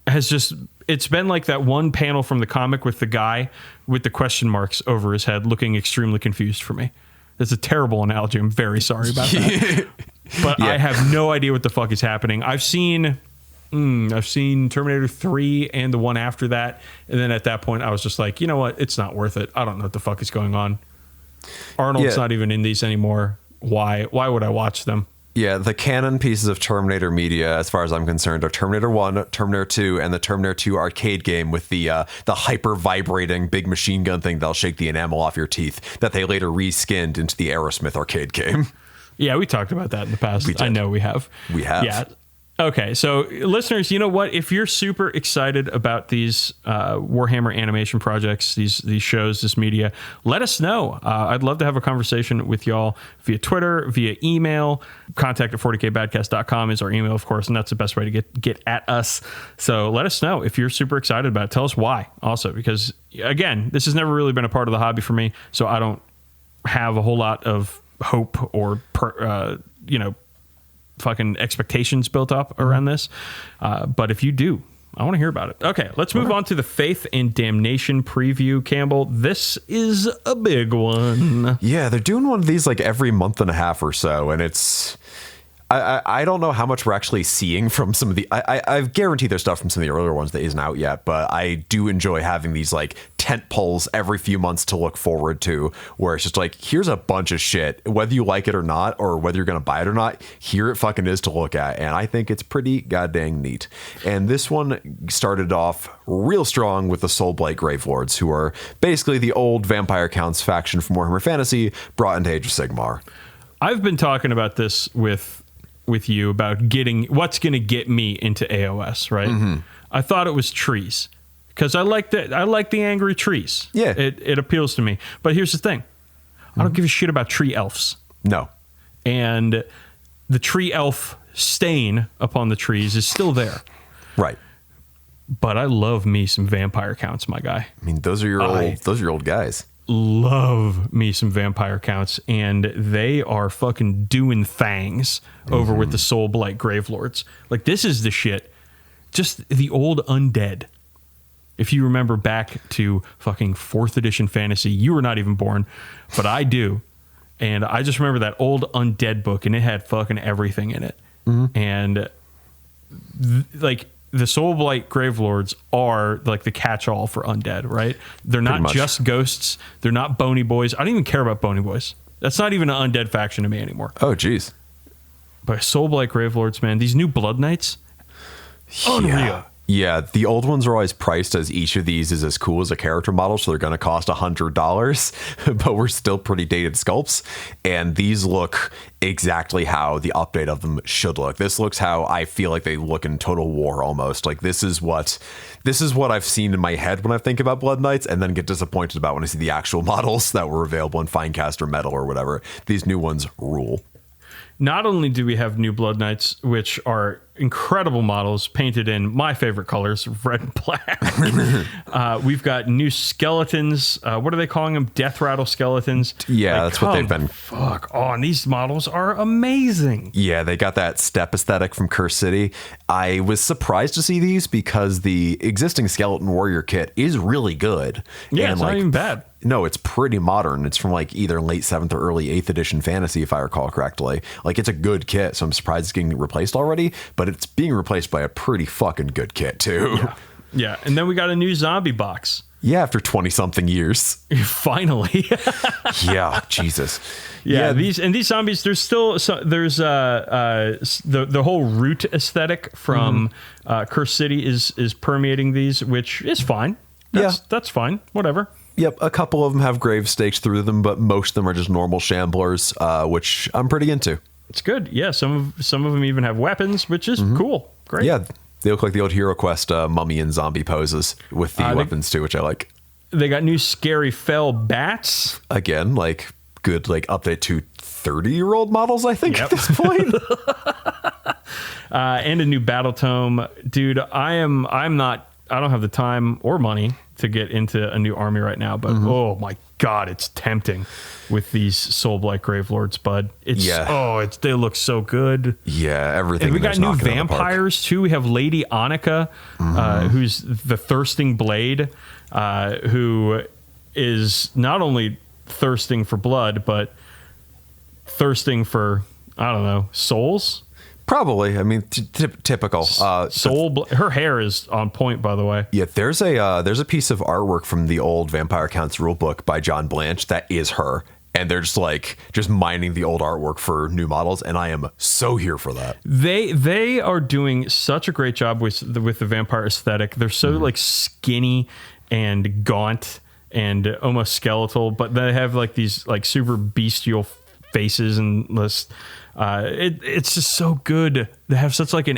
has just, it's been like that one panel from the comic with the guy with the question marks over his head looking extremely confused for me. That's a terrible analogy. I'm very sorry about that. But I have no idea what the fuck is happening. I've seen Terminator 3 and the one after that. And then at that point, I was just like, you know what? It's not worth it. I don't know what the fuck is going on. Arnold's not even in these anymore. Why would I watch them? Yeah, the canon pieces of Terminator media, as far as I'm concerned, are Terminator 1, Terminator 2, and the Terminator 2 arcade game with the hyper-vibrating big machine gun thing that'll shake the enamel off your teeth that they later reskinned into the Aerosmith arcade game. Yeah, we talked about that in the past. I know we have. We have. Yeah. Okay, so listeners, you know what? If you're super excited about these Warhammer animation projects, these shows, this media, let us know. I'd love to have a conversation with y'all via Twitter, via email. Contact at 40kbadcast.com is our email, of course, and that's the best way to get at us. So let us know if you're super excited about it. Tell us why also, because, again, this has never really been a part of the hobby for me, so I don't have a whole lot of hope or, fucking expectations built up around this. But if you do, I want to hear about it. Okay, let's move on to the Faith and Damnation preview, Campbell. This is a big one. Yeah, they're doing one of these like every month and a half or so, and it's... I don't know how much we're actually seeing from some of the... I guarantee there's stuff from some of the earlier ones that isn't out yet, but I do enjoy having these like tent poles every few months to look forward to, where it's just like, here's a bunch of shit, whether you like it or not, or whether you're going to buy it or not, here it fucking is to look at, and I think it's pretty goddamn neat. And this one started off real strong with the Soulblight Gravelords, who are basically the old Vampire Counts faction from Warhammer Fantasy brought into Age of Sigmar. I've been talking about this with you about getting what's going to get me into AOS, right? Mm-hmm. I thought it was trees because I like the angry trees. Yeah, it appeals to me. But here's the thing: I don't give a shit about tree elves. No, and the tree elf stain upon the trees is still there, right? But I love me some Vampire Counts, my guy. I mean, those are your old guys. Love me some Vampire Counts, and they are fucking doing things over with the Soulblight Gravelords. Like, this is the shit. Just the old undead. If you remember back to fucking 4th edition fantasy, you were not even born, but I do. And I just remember that old undead book, and it had fucking everything in it. Mm-hmm. And the Soulblight Gravelords are like the catch-all for undead, right? They're not just ghosts. They're not bony boys. I don't even care about bony boys. That's not even an undead faction to me anymore. Oh, geez. But Soulblight Gravelords, man, these new Blood Knights, unreal. Yeah, the old ones are always priced as each of these is as cool as a character model, so they're going to cost $100, but we're still pretty dated sculpts, and these look exactly how the update of them should look. This looks how I feel like they look in Total War almost. Like, this is what I've seen in my head when I think about Blood Knights, and then get disappointed about when I see the actual models that were available in Finecast or Metal or whatever. These new ones rule. Not only do we have new Blood Knights, which are incredible models painted in my favorite colors, red and black. We've got new skeletons. What are they calling them? Death Rattle skeletons. Yeah, that's what they've been. Fuck. Oh, and these models are amazing. Yeah, they got that step aesthetic from Curse City. I was surprised to see these because the existing Skeleton Warrior kit is really good. Yeah, and it's not even bad. No, it's pretty modern. It's from like either late 7th or early 8th edition fantasy, if I recall correctly. Like, it's a good kit, so I'm surprised it's getting replaced already, but it's being replaced by a pretty fucking good kit too. Yeah. And then we got a new zombie box. Yeah, after 20-something years. Finally. Yeah, Jesus. Yeah, these zombies, there's still the whole root aesthetic from Curse City is permeating these, which is fine. That's fine. Whatever. Yep, a couple of them have grave stakes through them, but most of them are just normal shamblers, which I'm pretty into. It's good. Yeah, some of them even have weapons, which is cool. Great. Yeah, they look like the old Hero Quest mummy and zombie poses with the weapons too, which I like. They got new scary fell bats. Again, like good like update to 30-year-old models, I think, at this point. And a new battle tome. Dude, I don't have the time or money to get into a new army right now, but oh my God, it's tempting with these Soulblight Gravelords, bud. They look so good. Yeah, everything. And we got new vampires too. We have Lady Annika, who's the Thirsting Blade, who is not only thirsting for blood, but thirsting for, I don't know, souls? Probably. I mean, typical. Her hair is on point, by the way. Yeah, there's a piece of artwork from the old Vampire Counts rulebook by John Blanche that is her. And they're just mining the old artwork for new models, and I am so here for that. They are doing such a great job with the vampire aesthetic. They're so like skinny and gaunt and almost skeletal, but they have like these like super bestial faces, and this it's just so good. They have such like an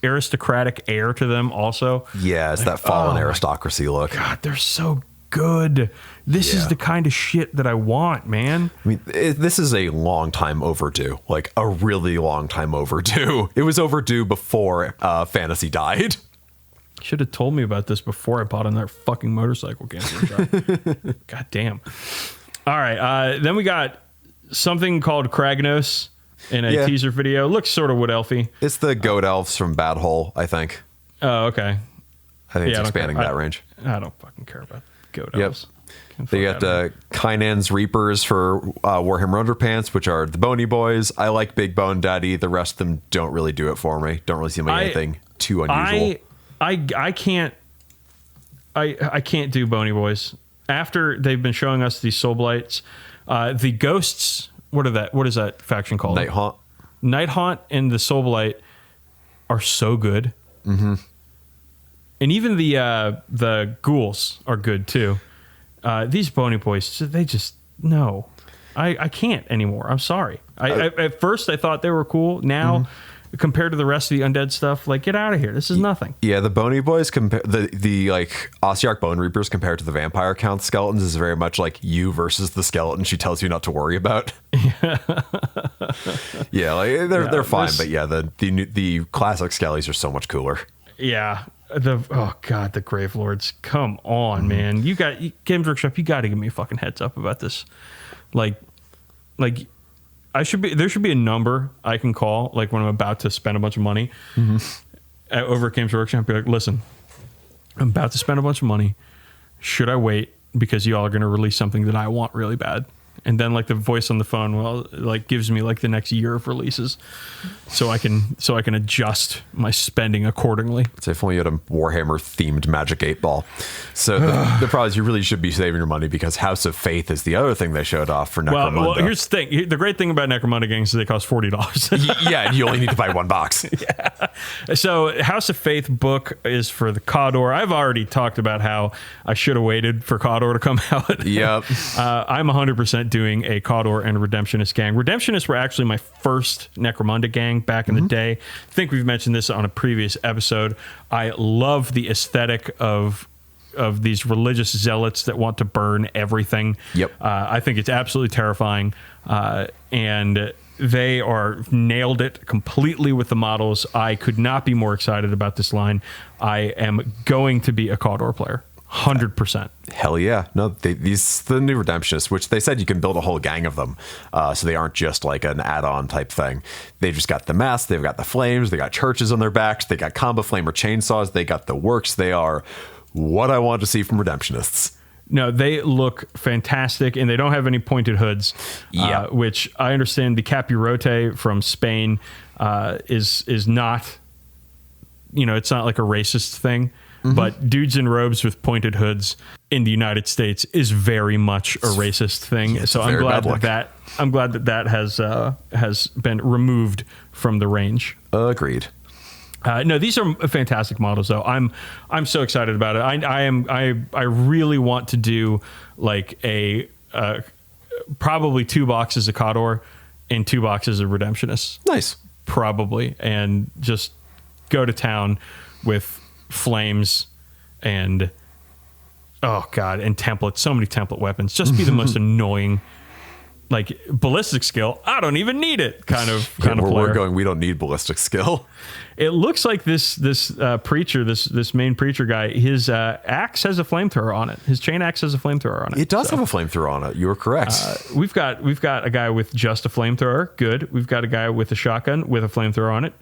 aristocratic air to them also. Yeah, it's like, that fallen aristocracy look. God, they're so good. This is the kind of shit that I want, man. I mean, this is a long time overdue, like a really long time overdue. It was overdue before fantasy died. Should have told me about this before I bought another fucking motorcycle game. God damn. All right. Then we got something called Kragnos in a teaser video. Looks sort of wood elfy. It's the goat elves from Bad Hole, I think. Oh, okay. I think it's expanding that range. I don't fucking care about goat elves. They got Kainan's Reapers for Warhammer Underpants, which are the Bony Boys. I like Big Bone Daddy. The rest of them don't really do it for me. Don't really seem like anything too unusual. I can't do Bony Boys. After they've been showing us these Soulblights, the Ghosts, what is that faction called? Night Haunt and the Soulblight are so good. Mm-hmm. And even the Ghouls are good too. These Bony Boys, they just, no. I can't anymore. I'm sorry. At first I thought they were cool. Now, compared to the rest of the undead stuff, like, get out of here. This is nothing. Yeah, the Bony Boys, the like Ossiarch Bone Reapers compared to the Vampire Count skeletons is very much like you versus the skeleton she tells you not to worry about. Yeah, like they're fine, but yeah, the classic skellies are so much cooler. Yeah. Oh God, the Gravelords. Come on, man. You got Games Workshop, you gotta give me a fucking heads up about this. Like there should be a number I can call, like when I'm about to spend a bunch of money over at Games Workshop. Be like, listen, I'm about to spend a bunch of money. Should I wait because y'all are going to release something that I want really bad? And then like the voice on the phone, like gives me like the next year of releases, so I can adjust my spending accordingly. So if only you had a Warhammer themed Magic 8-Ball. So the problem is you really should be saving your money, because House of Faith is the other thing they showed off for Necromunda. Well, here's the thing. The great thing about Necromunda games is they cost $40. Yeah, and you only need to buy one box. Yeah. So House of Faith book is for the Cawdor. I've already talked about how I should have waited for Cawdor to come out. Yep. I'm 100% doing a Cawdor and Redemptionist gang. Redemptionists were actually my first Necromunda gang back in the day. I think we've mentioned this on a previous episode. I love the aesthetic of these religious zealots that want to burn everything. Yep. I think it's absolutely terrifying. And they are nailed it completely with the models. I could not be more excited about this line. I am going to be a Cawdor player. 100%. Hell yeah. No, the new Redemptionists, which they said you can build a whole gang of them. So they aren't just like an add-on type thing. They've just got the masks, they've got the flames, they got churches on their backs, they got combo flamer chainsaws, they got the works. They are what I want to see from Redemptionists. No, they look fantastic, and they don't have any pointed hoods, which I understand the Capirote from Spain is not, it's not like a racist thing. But dudes in robes with pointed hoods in the United States is very much a racist thing. Yeah, so I'm glad that has been removed from the range. Agreed. No, these are fantastic models, though. I'm so excited about it. I really want to do like a probably 2 boxes of Cawdor and 2 boxes of Redemptionists. Nice, probably, and just go to town with flames and Oh God, and templates, so many template weapons. Just be the most annoying, like ballistic skill. I don't even need it. Kind of player. We're going. We don't need ballistic skill. It looks like this preacher, this main preacher guy, his axe has a flamethrower on it. His chain axe has a flamethrower on it. It does have a flamethrower on it. You are correct. We've got a guy with just a flamethrower. Good. We've got a guy with a shotgun with a flamethrower on it.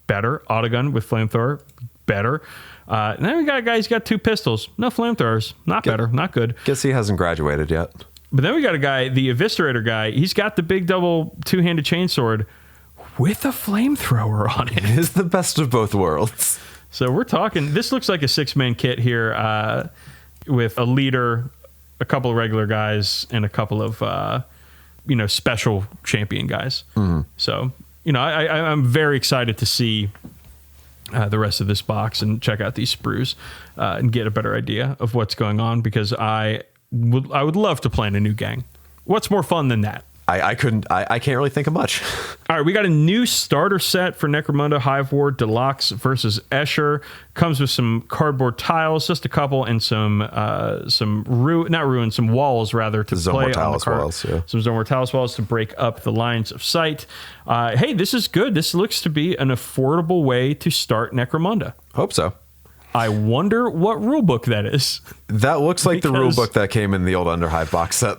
Better. Autogun with flamethrower. Better. And then we got a guy who's got 2 pistols. No flamethrowers. Not better. Not good. Guess he hasn't graduated yet. But then we got a guy, the Eviscerator guy. He's got the big double 2-handed chainsword with a flamethrower on it. It is the best of both worlds. So we're talking, this looks like a 6-man kit here with a leader, a couple of regular guys, and a couple of, special champion guys. Mm-hmm. So, I'm very excited to see the rest of this box and check out these sprues and get a better idea of what's going on, because I would love to plan a new gang. What's more fun than that? I can't really think of much. All right, we got a new starter set for Necromunda Hive War Deluxe versus Escher. Comes with some cardboard tiles, just a couple, and some walls rather to play on the card. Walls, yeah. Some Zone Mortalis walls to break up the lines of sight. Hey, this is good. This looks to be an affordable way to start Necromunda. Hope so. I wonder what rulebook that is. That looks like the rulebook that came in the old Underhive box set.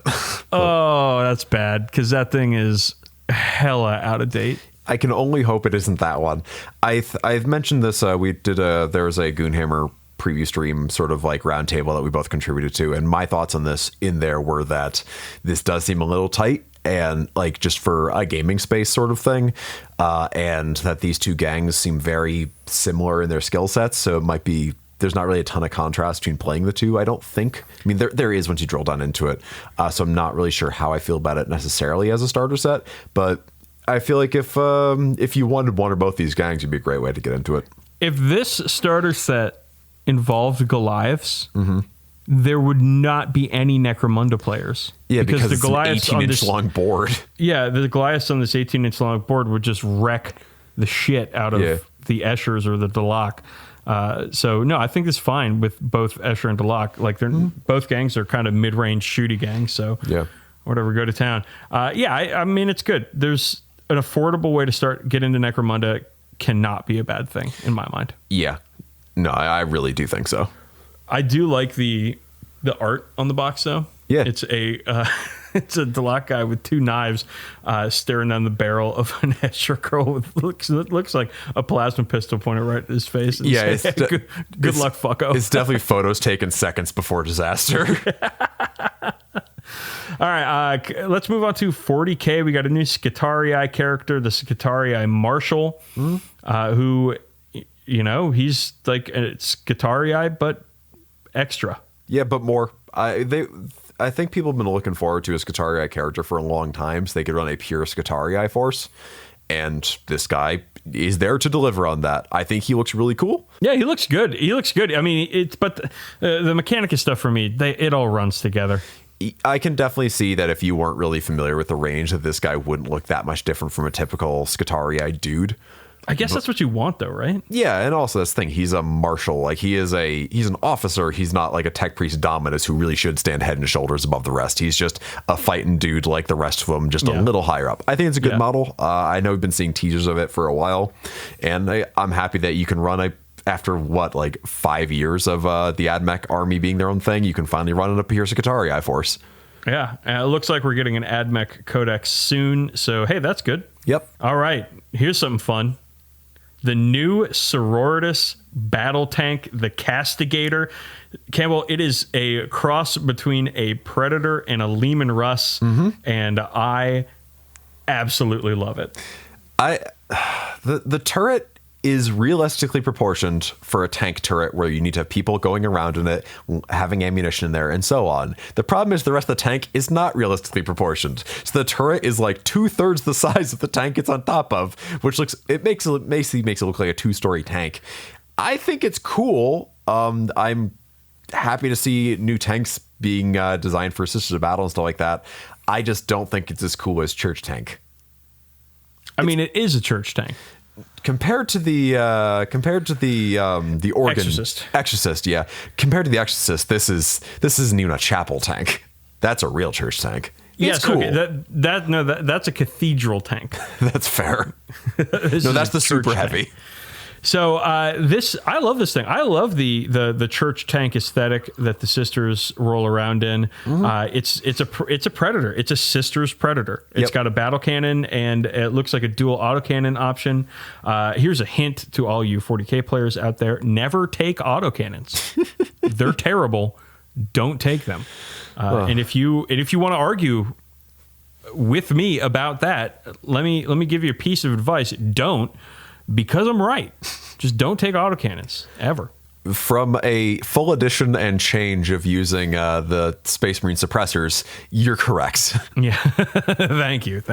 Oh, that's bad, because that thing is hella out of date. I can only hope it isn't that one. I've mentioned this. There was a Goonhammer preview stream sort of like roundtable that we both contributed to, and my thoughts on this in there were that this does seem a little tight, and like just for a gaming space sort of thing, and that these two gangs seem very similar in their skill sets, so it might be there's not really a ton of contrast between playing the two, I don't think. I mean, there is once you drill down into it, so I'm not really sure how I feel about it necessarily as a starter set, but I feel like if you wanted one or both these gangs, it'd be a great way to get into it. If this starter set involved Goliaths, there would not be any Necromunda players. Yeah, because the Goliaths an 18-inch long board. Yeah, the Goliaths on this 18-inch long board would just wreck the shit out of the Eschers or the Delak. So, no, I think it's fine with both Escher and Delak. Like, they're both gangs are kind of mid-range shooty gangs, so whatever, go to town. I mean, it's good. There's an affordable way to get into Necromunda cannot be a bad thing, in my mind. Yeah. No, I really do think so. I do like the art on the box, though. Yeah, it's a Delak guy with 2 knives staring down the barrel of an Escher girl with looks like a plasma pistol pointed right at his face. And yeah, say, hey, good luck, fucko. It's definitely photos taken seconds before disaster. All right, let's move on to 40k. We got a new Skitarii character, the Skitarii Marshal, who, he's like a Skitarii, but extra. Yeah, but more. I think people have been looking forward to a Skitarii character for a long time, so they could run a pure Skitarii force. And this guy is there to deliver on that. I think he looks really cool. Yeah, he looks good. I mean, but the Mechanicus stuff for me, it all runs together. I can definitely see that if you weren't really familiar with the range, that this guy wouldn't look that much different from a typical Skitarii dude. I guess that's what you want, though, right? Yeah, and also this thing, he's a marshal. Like, he's an officer. He's not like a tech priest Dominus who really should stand head and shoulders above the rest. He's just a fighting dude like the rest of them, just a little higher up. I think it's a good model. I know we've been seeing teasers of it for a while, and I'm happy that you can run after 5 years of the AdMech army being their own thing, you can finally run it up here as a Skitarii force. Yeah, it looks like we're getting an AdMech Codex soon, so hey, that's good. Yep. All right, here's something fun. The new Sororitas battle tank, the Castigator. Campbell, it is a cross between a Predator and a Lehman Russ, and I absolutely love it. The turret is realistically proportioned for a tank turret where you need to have people going around in it, having ammunition in there, and so on. The problem is the rest of the tank is not realistically proportioned. So the turret is like 2/3 the size of the tank it's on top of, which makes it look like a 2-story tank. I think it's cool. I'm happy to see new tanks being designed for Sisters of Battle and stuff like that. I just don't think it's as cool as Church Tank. I mean, it is a Church Tank. Compared to the organ Exorcist, yeah. Compared to the Exorcist, this isn't even a chapel tank. That's a real church tank. Yes, it's cool. Okay, that's a cathedral tank. That's fair. No, that's the super heavy. So I love this thing. I love the church tank aesthetic that the sisters roll around in. It's a predator. It's a sisters predator. It's got a battle cannon and it looks like a dual autocannon option. Here's a hint to all you 40k players out there: never take autocannons. They're terrible. Don't take them. And if you want to argue with me about that, let me give you a piece of advice. Don't. Because I'm right. Just don't take autocannons, ever. From a full edition and change of using the Space Marine suppressors, you're correct. Yeah. Thank you.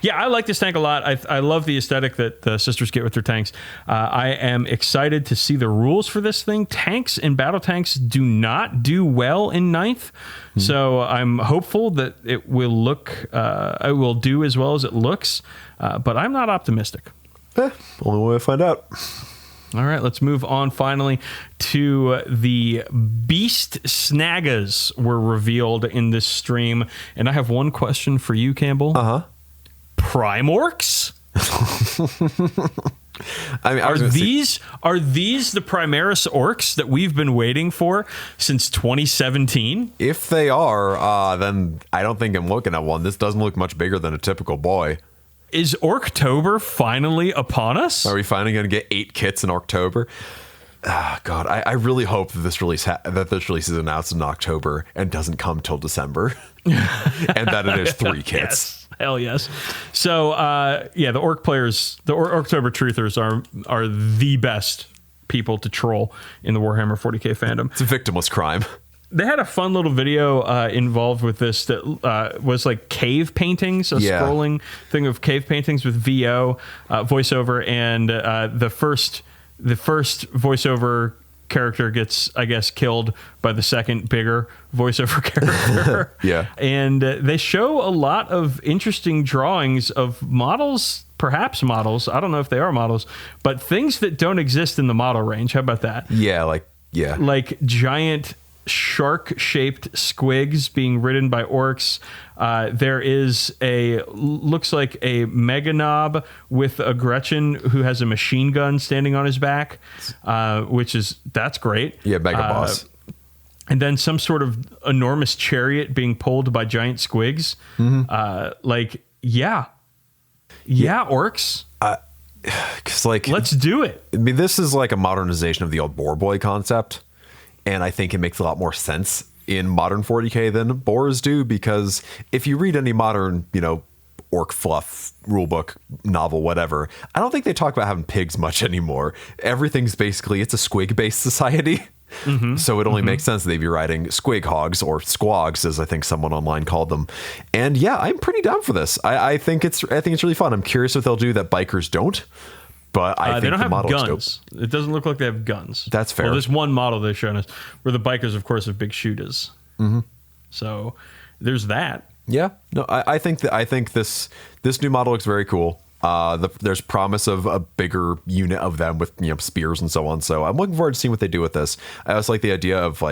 Yeah, I like this tank a lot. I love the aesthetic that the sisters get with their tanks. I am excited to see the rules for this thing. Tanks and battle tanks do not do well in 9th. So I'm hopeful that it will do as well as it looks. But I'm not optimistic. Only way to find out. All right, let's move on finally to the Beast Snaggas were revealed in this stream. And I have one question for you, Campbell. Prime Orcs? I mean, are these the Primaris Orcs that we've been waiting for since 2017? If they are, then I don't think I'm looking at one. This doesn't look much bigger than a typical boy. Is Orktober finally upon us? Are we finally going to get 8 kits in October? God, I really hope that this release is announced in October and doesn't come till December, and that it is 3 kits. Yes. Hell yes. So the Orc players, the Orktober truthers are the best people to troll in the Warhammer 40k fandom. It's a victimless crime. They had a fun little video involved with this that was like cave paintings, scrolling thing of cave paintings with VO voiceover, and the first voiceover character gets, I guess, killed by the second bigger voiceover character. Yeah, and they show a lot of interesting drawings of models. Perhaps models. I don't know if they are models, but things that don't exist in the model range. How about that? Like giant shark-shaped squigs being ridden by orcs. There is looks like a Meganob with a Gretchen who has a machine gun standing on his back, that's great. Yeah, Mega Boss. And then some sort of enormous chariot being pulled by giant squigs. Orcs. 'Cause let's do it. I mean, this is like a modernization of the old Boar Boy concept. And I think it makes a lot more sense in modern 40k than boars do, because if you read any modern, orc fluff rulebook, novel, whatever, I don't think they talk about having pigs much anymore. Everything's basically, it's a squig-based society. So it only makes sense that they'd be riding squig hogs, or squogs, as I think someone online called them. And yeah, I'm pretty down for this. I think it's really fun. I'm curious what they'll do that bikers don't. But I think they don't have model guns. It doesn't look like they have guns. That's fair. Well, there's one model they've shown us where the bikers, of course, have big shooters. So there's that. Yeah. No, I think this new model looks very cool. There's promise of a bigger unit of them with spears and so on. So I'm looking forward to seeing what they do with this. I also like the idea of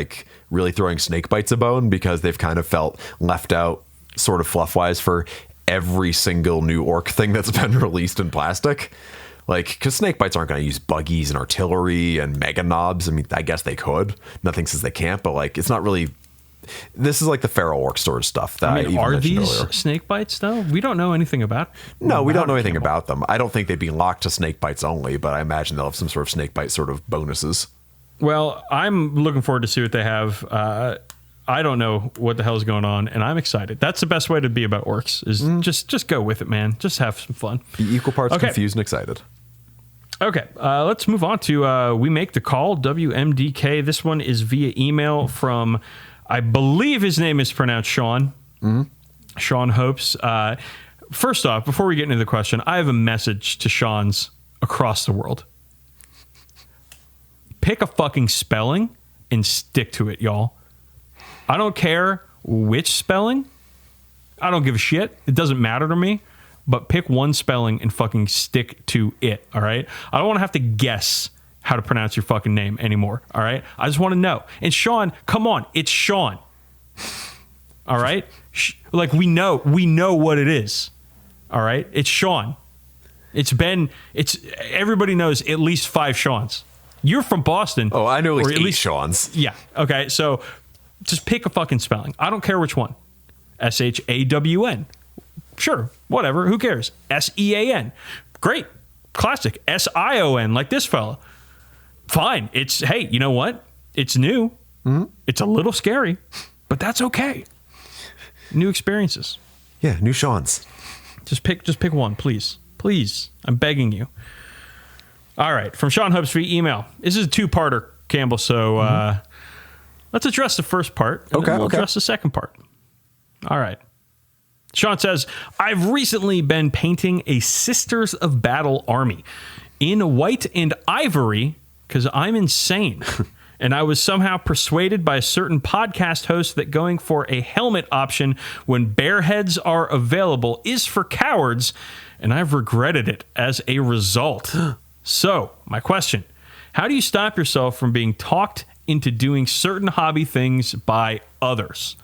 really throwing snake bites a bone, because they've kind of felt left out sort of fluff wise for every single new orc thing that's been released in plastic. Because snake bites aren't going to use buggies and artillery and mega knobs. I mean, I guess they could. Nothing says they can't, but it's not really. This is like the feral orc sort of stuff that I even are mentioned these earlier. Snake bites though? We don't know anything about. No, we don't know anything about them. I don't think they'd be locked to snake bites only, but I imagine they'll have some sort of snake bite sort of bonuses. Well, I'm looking forward to see what they have. I don't know what the hell is going on, and I'm excited. That's the best way to be about orcs. Is just go with it, man. Just have some fun. Be equal parts confused and excited. Okay, let's move on to We Make the Call, WMDK. This one is via email from, I believe his name is pronounced Sean. Sean Hopes. First off, before we get into the question, I have a message to Sean's across the world. Pick a fucking spelling and stick to it, y'all. I don't care which spelling. I don't give a shit. It doesn't matter to me. but pick one spelling and fucking stick to it, all right? I don't want to have to guess how to pronounce your fucking name anymore, all right? I just want to know. And Sean, come on, it's Sean. All right? Like, we know what it is. All right? It's Sean. Everybody knows at least 5 Seans. You're from Boston. Oh, I know at least 8 Seans. Yeah. Okay. So just pick a fucking spelling. I don't care which one. SHAWN. Sure. Whatever. Who cares? SEAN. Great. Classic. SION, like this fella. Fine. Hey, you know what? It's new. Mm-hmm. It's a little scary, but that's okay. New experiences. Yeah, new Seans. Just pick one, please. Please. I'm begging you. All right. From Sean Hubs via email. This is a 2-parter, Campbell, so let's address the first part, and then we'll address the second part. All right. Sean says, I've recently been painting a Sisters of Battle army in white and ivory because I'm insane. And I was somehow persuaded by a certain podcast host that going for a helmet option when bare heads are available is for cowards, and I've regretted it as a result. So, my question, how do you stop yourself from being talked into doing certain hobby things by others?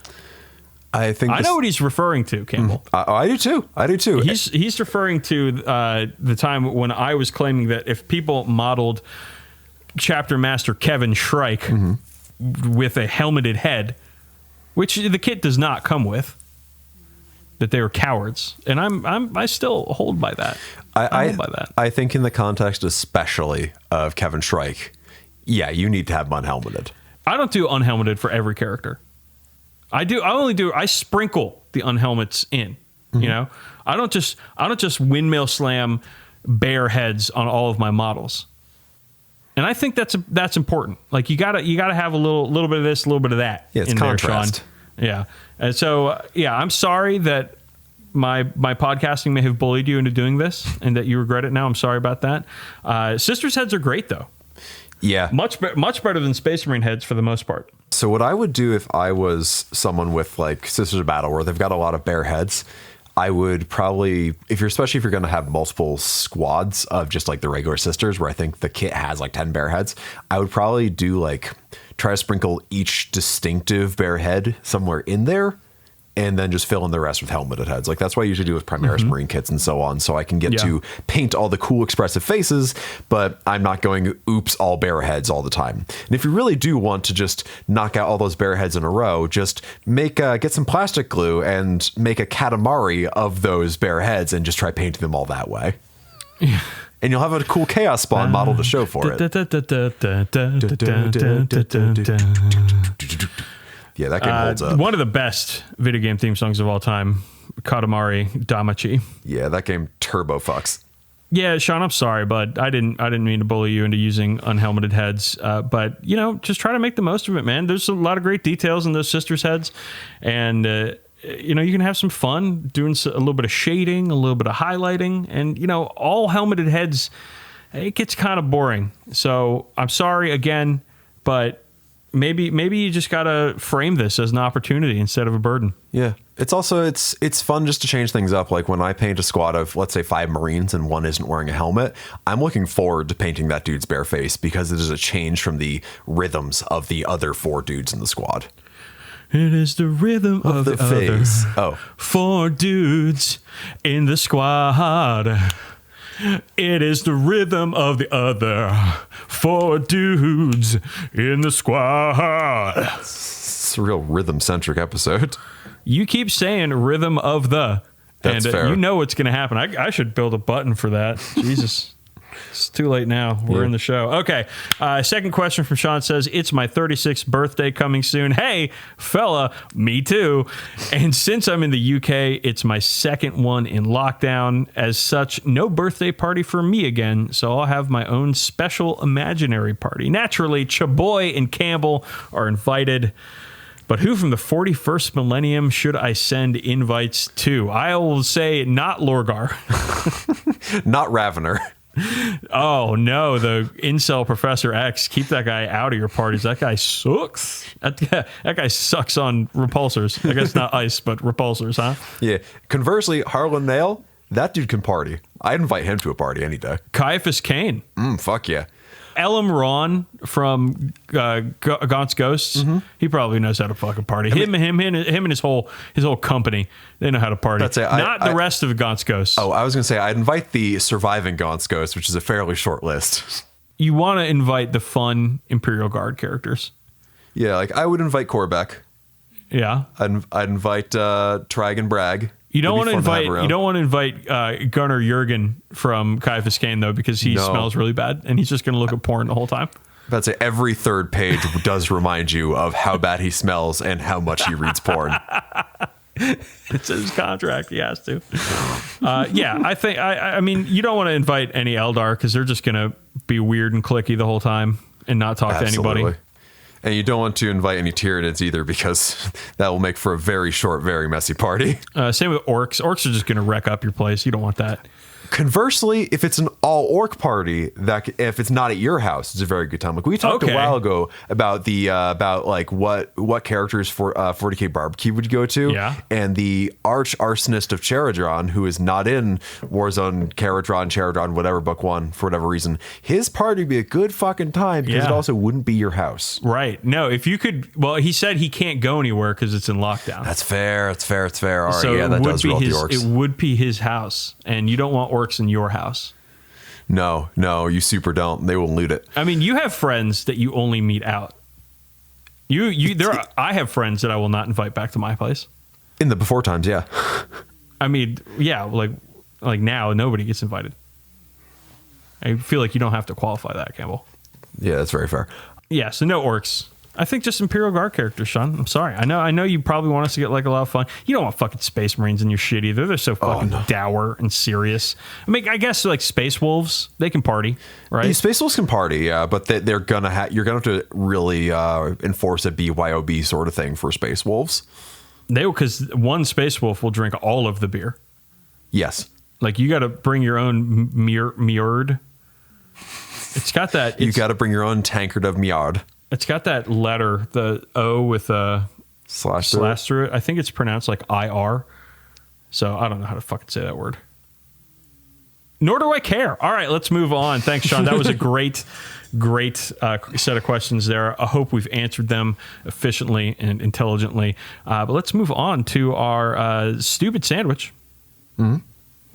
I know what he's referring to, Campbell. I do too. He's referring to the time when I was claiming that if people modeled Chapter Master Kevin Shrike with a helmeted head, which the kit does not come with, that they were cowards, and I still hold by that. I hold by that. I think in the context, especially of Kevin Shrike, yeah, you need to have them unhelmeted. I don't do unhelmeted for every character. I sprinkle the unhelmets in. You know, I don't just windmill slam bare heads on all of my models. And I think that's important. Like you gotta have a little bit of this, a little bit of that. Yeah, it's in contrast. There, Sean. Yeah, and so I'm sorry that my podcasting may have bullied you into doing this, and that you regret it now. I'm sorry about that. Sisters heads are great though. Yeah, much better than Space Marine heads for the most part. So what I would do if I was someone with like Sisters of Battle, where they've got a lot of bare heads, I would probably, especially if you're going to have multiple squads of just like the regular Sisters, where I think the kit has like 10 bare heads, I would probably try to sprinkle each distinctive bare head somewhere in there, and then just fill in the rest with helmeted heads. Like that's what I usually do with Primaris Marine kits and so on. So I can get to paint all the cool expressive faces, but I'm not going oops all bare heads all the time. And if you really do want to just knock out all those bare heads in a row, just get some plastic glue and make a Katamari of those bare heads and just try painting them all that way. Yeah. And you'll have a cool Chaos Spawn model to show for it. Yeah, that game holds up. One of the best video game theme songs of all time, Katamari Damacy. Yeah, that game turbo fucks. Yeah, Sean, I'm sorry, but I didn't mean to bully you into using unhelmeted heads. But just try to make the most of it, man. There's a lot of great details in those Sisters heads, and you can have some fun doing a little bit of shading, a little bit of highlighting, and all helmeted heads. It gets kind of boring. So I'm sorry again, but. Maybe you just gotta frame this as an opportunity instead of a burden. Yeah, it's also it's fun just to change things up. Like when I paint a squad of let's say 5 Marines and one isn't wearing a helmet, I'm looking forward to painting that dude's bare face because it is a change from the rhythms of the other 4 dudes in the squad. It is the rhythm of the face. Other 4 dudes in the squad. It is the rhythm of the other 4 dudes in the squad. It's a real rhythm-centric episode. You keep saying rhythm of the. That's fair. You know what's going to happen. I should build a button for that. Jesus. It's too late now. We're in the show. Okay. Second question from Sean says, it's my 36th birthday coming soon. Hey, fella, me too. And since I'm in the UK, it's my second one in lockdown. As such, no birthday party for me again. So I'll have my own special imaginary party. Naturally, Chaboy and Campbell are invited. But who from the 41st millennium should I send invites to? I will say not Lorgar. Not Ravener. Oh no, the incel Professor X. Keep that guy out of your parties. That guy sucks. That guy sucks on repulsors. I guess not ice, but repulsors, huh? Yeah. Conversely, Harlan Nail, That dude can party. I'd invite him to a party any day. Caiaphas Cain. Fuck yeah. Elam Ron from Gaunt's Ghosts. He probably knows how to fucking party. Him and his whole company. They know how to party. That's it. Not the rest of Gaunt's Ghosts. Oh, I was gonna say I'd invite the surviving Gaunt's Ghost, which is a fairly short list. You want to invite the fun Imperial Guard characters. Yeah, like I would invite Korbeck. Yeah, I'd invite Trag and Bragg. You don't want to invite Gunnar Jurgen from Caiaphas Cain though, because he smells really bad and he's just going to look at porn the whole time. I'd say every third page does remind you of how bad he smells and how much he reads porn. It's his contract. He has to. Yeah, I think. I mean, you don't want to invite any Eldar because they're just going to be weird and clicky the whole time and not talk to anybody. And you don't want to invite any Tyranids either because that will make for a very short, very messy party. Same with Orcs. Orcs are just going to wreck up your place. You don't want that. Conversely, if it's an all-orc party, if it's not at your house, it's a very good time. Like we talked a while ago about what characters for 40k barbecue would you go to, and the arsonist of Charadron, who is not in Warzone, Charadron, whatever book one for whatever reason, his party would be a good fucking time because it also wouldn't be your house. Right? No, if you could. Well, he said he can't go anywhere because it's in lockdown. That's fair. It's fair. All right, so that does roll the orcs. It would be his house, and you don't want orcs in your house. No, you super don't. They will loot it. I mean, you have friends that you only meet out. I have friends that I will not invite back to my place. In the before times, yeah. I mean, yeah, like now nobody gets invited. I feel like you don't have to qualify that, Campbell. Yeah, that's very fair. Yeah, so no orcs. I think just Imperial Guard characters, Sean. I'm sorry. I know you probably want us to get like a lot of fun. You don't want fucking Space Marines in your shit either. They're so fucking dour and serious. I mean, I guess like Space Wolves, they can party, right? Yeah, Space Wolves can party, yeah, but they're gonna you're gonna have to really enforce a BYOB sort of thing for Space Wolves. Because one Space Wolf will drink all of the beer. Yes. Like you got to bring your own Meard. It's got that. You got to bring your own tankard of Meard. It's got that letter, the O with a slash through it. I think it's pronounced like IR. So I don't know how to fucking say that word. Nor do I care. All right, let's move on. Thanks, Sean. That was a great set of questions there. I hope we've answered them efficiently and intelligently. But let's move on to our stupid sandwich. Mm-hmm.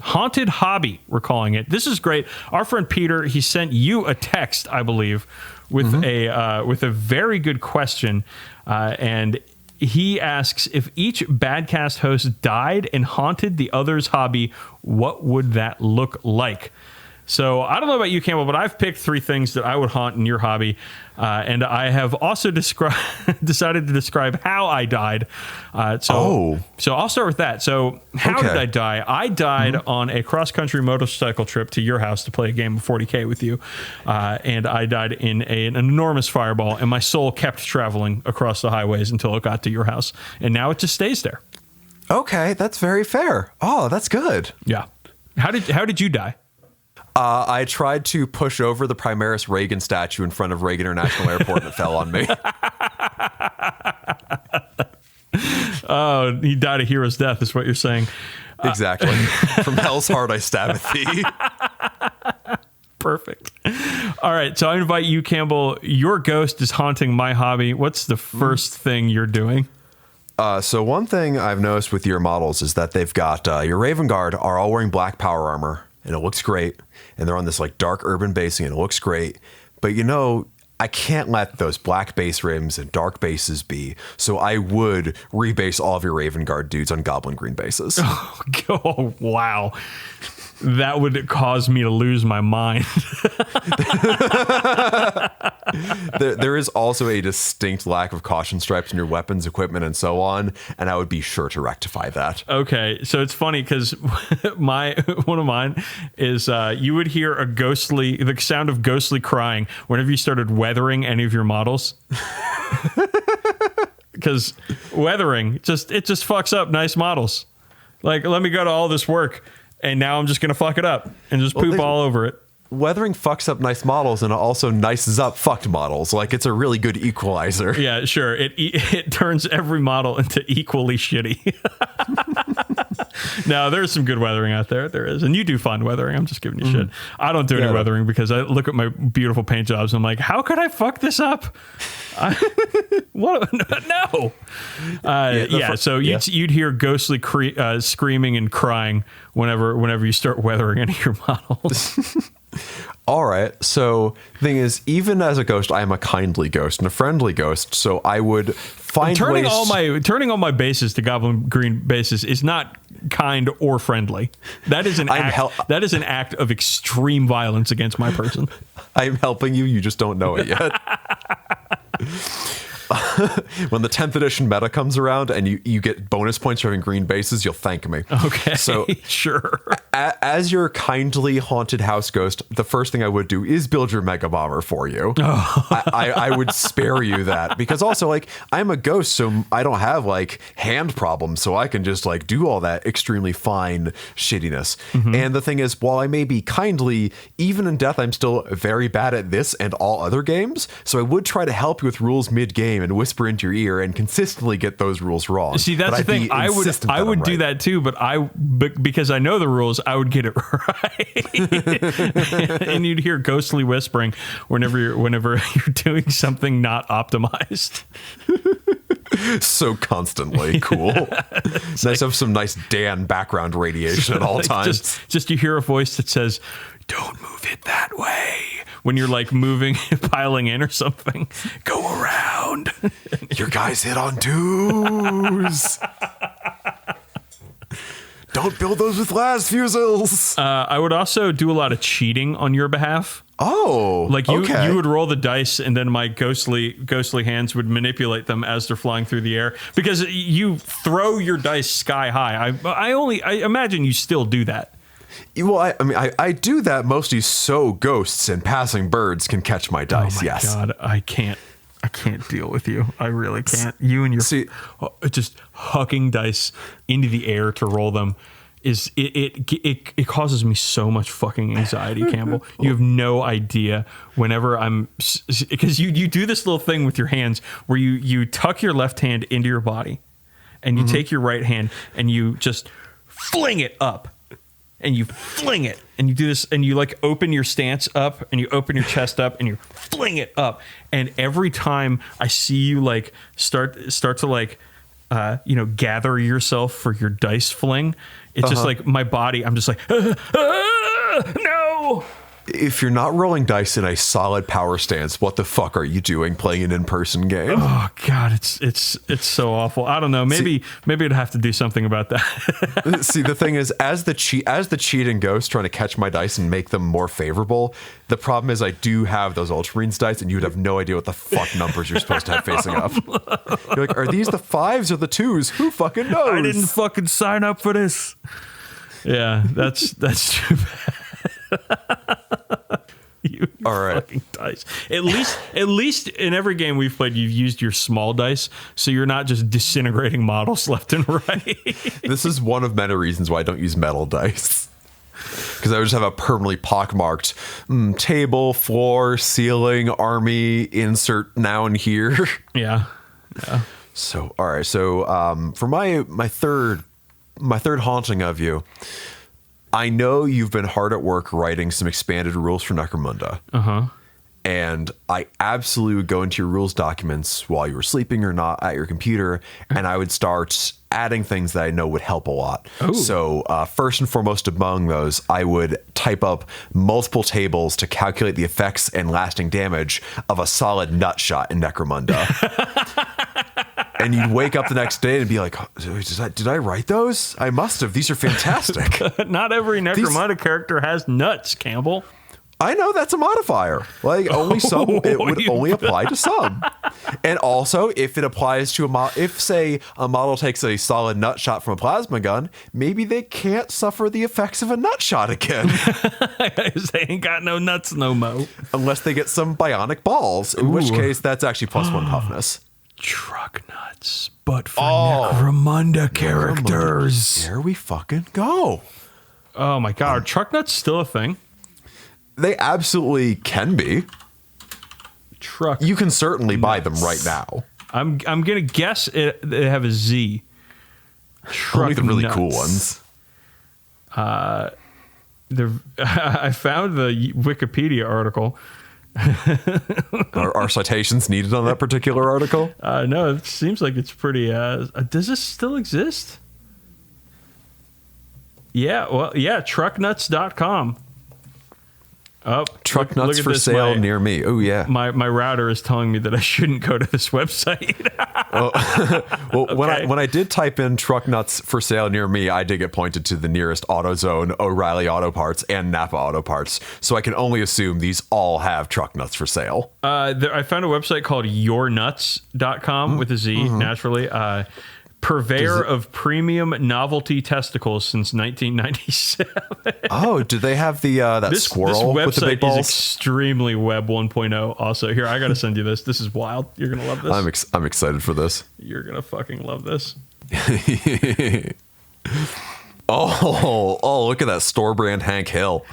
Haunted hobby, we're calling it. This is great. Our friend Peter, he sent you a text, I believe, with a very good question, and he asks, if each Badcast host died and haunted the other's hobby, what would that look like? So I don't know about you, Campbell, but I've picked 3 things that I would haunt in your hobby, and I have also decided to describe how I died. So I'll start with that. So how did I die? I died on a cross-country motorcycle trip to your house to play a game of 40k with you, and I died in an enormous fireball, and my soul kept traveling across the highways until it got to your house, and now it just stays there. Okay, that's very fair. Oh, that's good. Yeah. How did you die? I tried to push over the Primaris Reagan statue in front of Reagan International Airport and it fell on me. Oh, he died a hero's death is what you're saying. Exactly. From hell's heart I stab at thee. Perfect. All right, so I invite you, Campbell. Your ghost is haunting my hobby. What's the first thing you're doing? So one thing I've noticed with your models is that they've got your Raven Guard are all wearing black power armor. And it looks great. And they're on this like dark urban basing and it looks great. But I can't let those black base rims and dark bases be. So I would rebase all of your Raven Guard dudes on Goblin Green bases. Oh, wow. That would cause me to lose my mind. There is also a distinct lack of caution stripes in your weapons, equipment, and so on, and I would be sure to rectify that. Okay, so it's funny because one of mine is you would hear the sound of ghostly crying whenever you started weathering any of your models. Because weathering it just fucks up nice models. Like, let me go to all this work. And now I'm just going to fuck it up and just poop all over it. Weathering fucks up nice models and it also nices up fucked models. Like, it's a really good equalizer. Yeah, sure. It turns every model into equally shitty. No, there's some good weathering out there. There is. And you do fun weathering. I'm just giving you shit. I don't do any weathering because I look at my beautiful paint jobs and I'm like, how could I fuck this up? What? No. So you'd hear ghostly screaming and crying whenever you start weathering any of your models. All right. So the thing is, even as a ghost, I am a kindly ghost and a friendly ghost. So I would find turning all my bases to goblin green bases is not kind or friendly. That is an that is an act of extreme violence against my person. I'm helping you. You just don't know it yet. When the 10th edition meta comes around and you get bonus points for having green bases, you'll thank me. Okay, so sure. As your kindly haunted house ghost, the first thing I would do is build your mega bomber for you. I would spare you that, because also, like, I'm a ghost, so I don't have like hand problems, so I can just like do all that extremely fine shittiness. And the thing is, while I may be kindly, even in death, I'm still very bad at this and all other games. So I would try to help you with rules mid game and whisper into your ear and consistently get those rules wrong. See, that's the thing. I would do that too, but because I know the rules, I would get it right. And you'd hear ghostly whispering whenever you're doing something not optimized. So constantly cool. Nice to have some nice Dan background radiation at all times. Just you hear a voice that says, "Don't move it that way." When you're like moving, piling in or something, go around. Your guys hit on twos. Don't build those with las fusils. I would also do a lot of cheating on your behalf. Oh, like you would roll the dice, and then my ghostly hands would manipulate them as they're flying through the air, because you throw your dice sky high. I imagine you still do that. Well, I do that mostly so ghosts and passing birds can catch my dice. Oh my God, I can't deal with you. I really can't. You and your just hucking dice into the air to roll them is it causes me so much fucking anxiety, Campbell. You have no idea. Whenever because you do this little thing with your hands where you tuck your left hand into your body, and you take your right hand and you just fling it up. And you fling it, and you do this, and you like open your stance up, and you open your chest up, and you fling it up. And every time I see you like start to like, gather yourself for your dice fling, it's just like my body. I'm just like, no. If you're not rolling dice in a solid power stance, what the fuck are you doing playing an in-person game? Oh God, it's so awful. I don't know. Maybe I'd have to do something about that. See, the thing is, as the cheating ghost trying to catch my dice and make them more favorable, the problem is I do have those Ultramarines dice, and you would have no idea what the fuck numbers you're supposed to have facing up. You're like, are these the 5s or the 2s? Who fucking knows? I didn't fucking sign up for this. Yeah, that's too bad. You all right. Fucking dice. At least in every game we've played, you've used your small dice, so you're not just disintegrating models left and right. This is one of many reasons why I don't use metal dice, because I would just have a permanently pockmarked table, floor, ceiling, army, insert now and here. Yeah. So all right. So for my third haunting of you, I know you've been hard at work writing some expanded rules for Necromunda. And I absolutely would go into your rules documents while you were sleeping or not at your computer, and I would start adding things that I know would help a lot. Ooh. So first and foremost among those, I would type up multiple tables to calculate the effects and lasting damage of a solid nut shot in Necromunda. And you'd wake up the next day and be like, did I write those? I must have. These are fantastic. Not every Necromunda character has nuts, Campbell. I know that's a modifier. Like only some, it would only apply to some. And also, if it applies to if say a model takes a solid nut shot from a plasma gun, maybe they can't suffer the effects of a nut shot again. They ain't got no nuts no mo. Unless they get some bionic balls, in which case that's actually +1 toughness. Truck nuts, but for Necromunda characters. There we fucking go. Oh my God, are truck nuts still a thing? They absolutely can be. Truck. You can certainly buy them right now. I'm gonna guess they have a Z. Only the really nuts. cool ones. I found the Wikipedia article. Are citations needed on that particular article? No, it seems like it's pretty. Does this still exist? Yeah, well, yeah, trucknuts.com. Oh, Truck nuts for sale near me. Oh, yeah. My router is telling me that I shouldn't go to this website. Well, Okay. when I did type in truck nuts for sale near me, I did get pointed to the nearest AutoZone, O'Reilly Auto Parts, and Napa Auto Parts. So I can only assume these all have truck nuts for sale. I found a website called yournuts.com with a Z, naturally. Purveyor of premium novelty testicles since 1997. Oh, do they have the that squirrel with the big balls? This website is extremely Web 1.0. Also, here, I got to send you this. This is wild. You're going to love this. I'm excited for this. You're going to fucking love this. Oh, look at that store brand Hank Hill.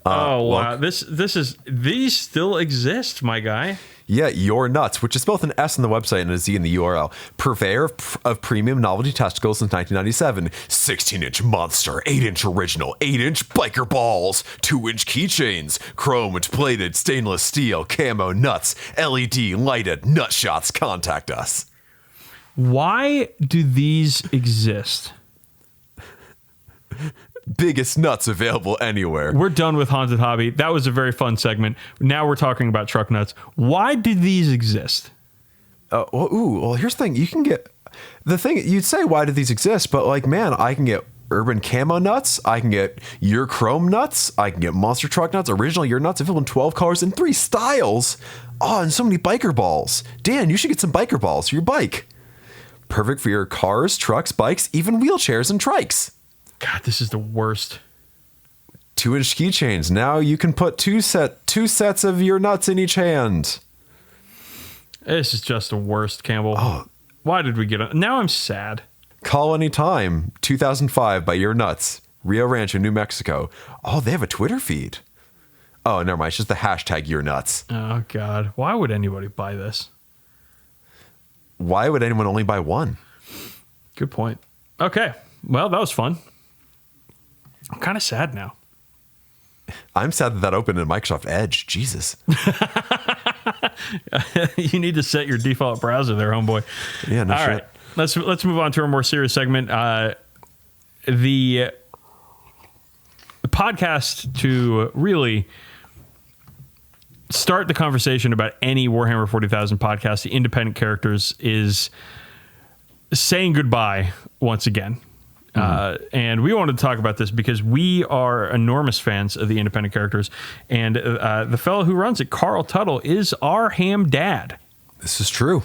Oh, wow. These still exist, my guy. Yeah, Your Nuts, which is both an S on the website and a Z in the URL. Purveyor of premium novelty testicles since 1997. 16-inch monster, 8-inch original, 8-inch biker balls, 2-inch keychains, chromed plated stainless steel, camo nuts, LED lighted nut shots. Contact us. Why do these exist? Biggest nuts available anywhere. We're done with Haunted Hobby. That was a very fun segment. Now we're talking about truck nuts. Why do these exist? Well, here's the thing. You can get the thing. You'd say, why do these exist? But like, man, I can get urban camo nuts. I can get your chrome nuts. I can get monster truck nuts. Original your nuts available in 12 colors and 3 styles. Oh, and so many biker balls. Dan, you should get some biker balls for your bike. Perfect for your cars, trucks, bikes, even wheelchairs and trikes. God, this is the worst. 2-inch keychains. Now you can put two sets of your nuts in each hand. This is just the worst, Campbell. Oh. Why did we get on? Now I'm sad. Call anytime. 2005 by Your Nuts. Rio Rancho, New Mexico. Oh, they have a Twitter feed. Oh, never mind. It's just the hashtag Your Nuts. Oh, God. Why would anybody buy this? Why would anyone only buy one? Good point. Okay. Well, that was fun. I'm kind of sad now. I'm sad that opened in Microsoft Edge. Jesus. You need to set your default browser there, homeboy. Yeah, no All shit. right. Let's move on to a more serious segment. The podcast to really start the conversation about any Warhammer 40,000 podcast, the independent characters, is saying goodbye once again. And we wanted to talk about this because we are enormous fans of the independent characters. And the fellow who runs it, Carl Tuttle, is our ham dad. This is true.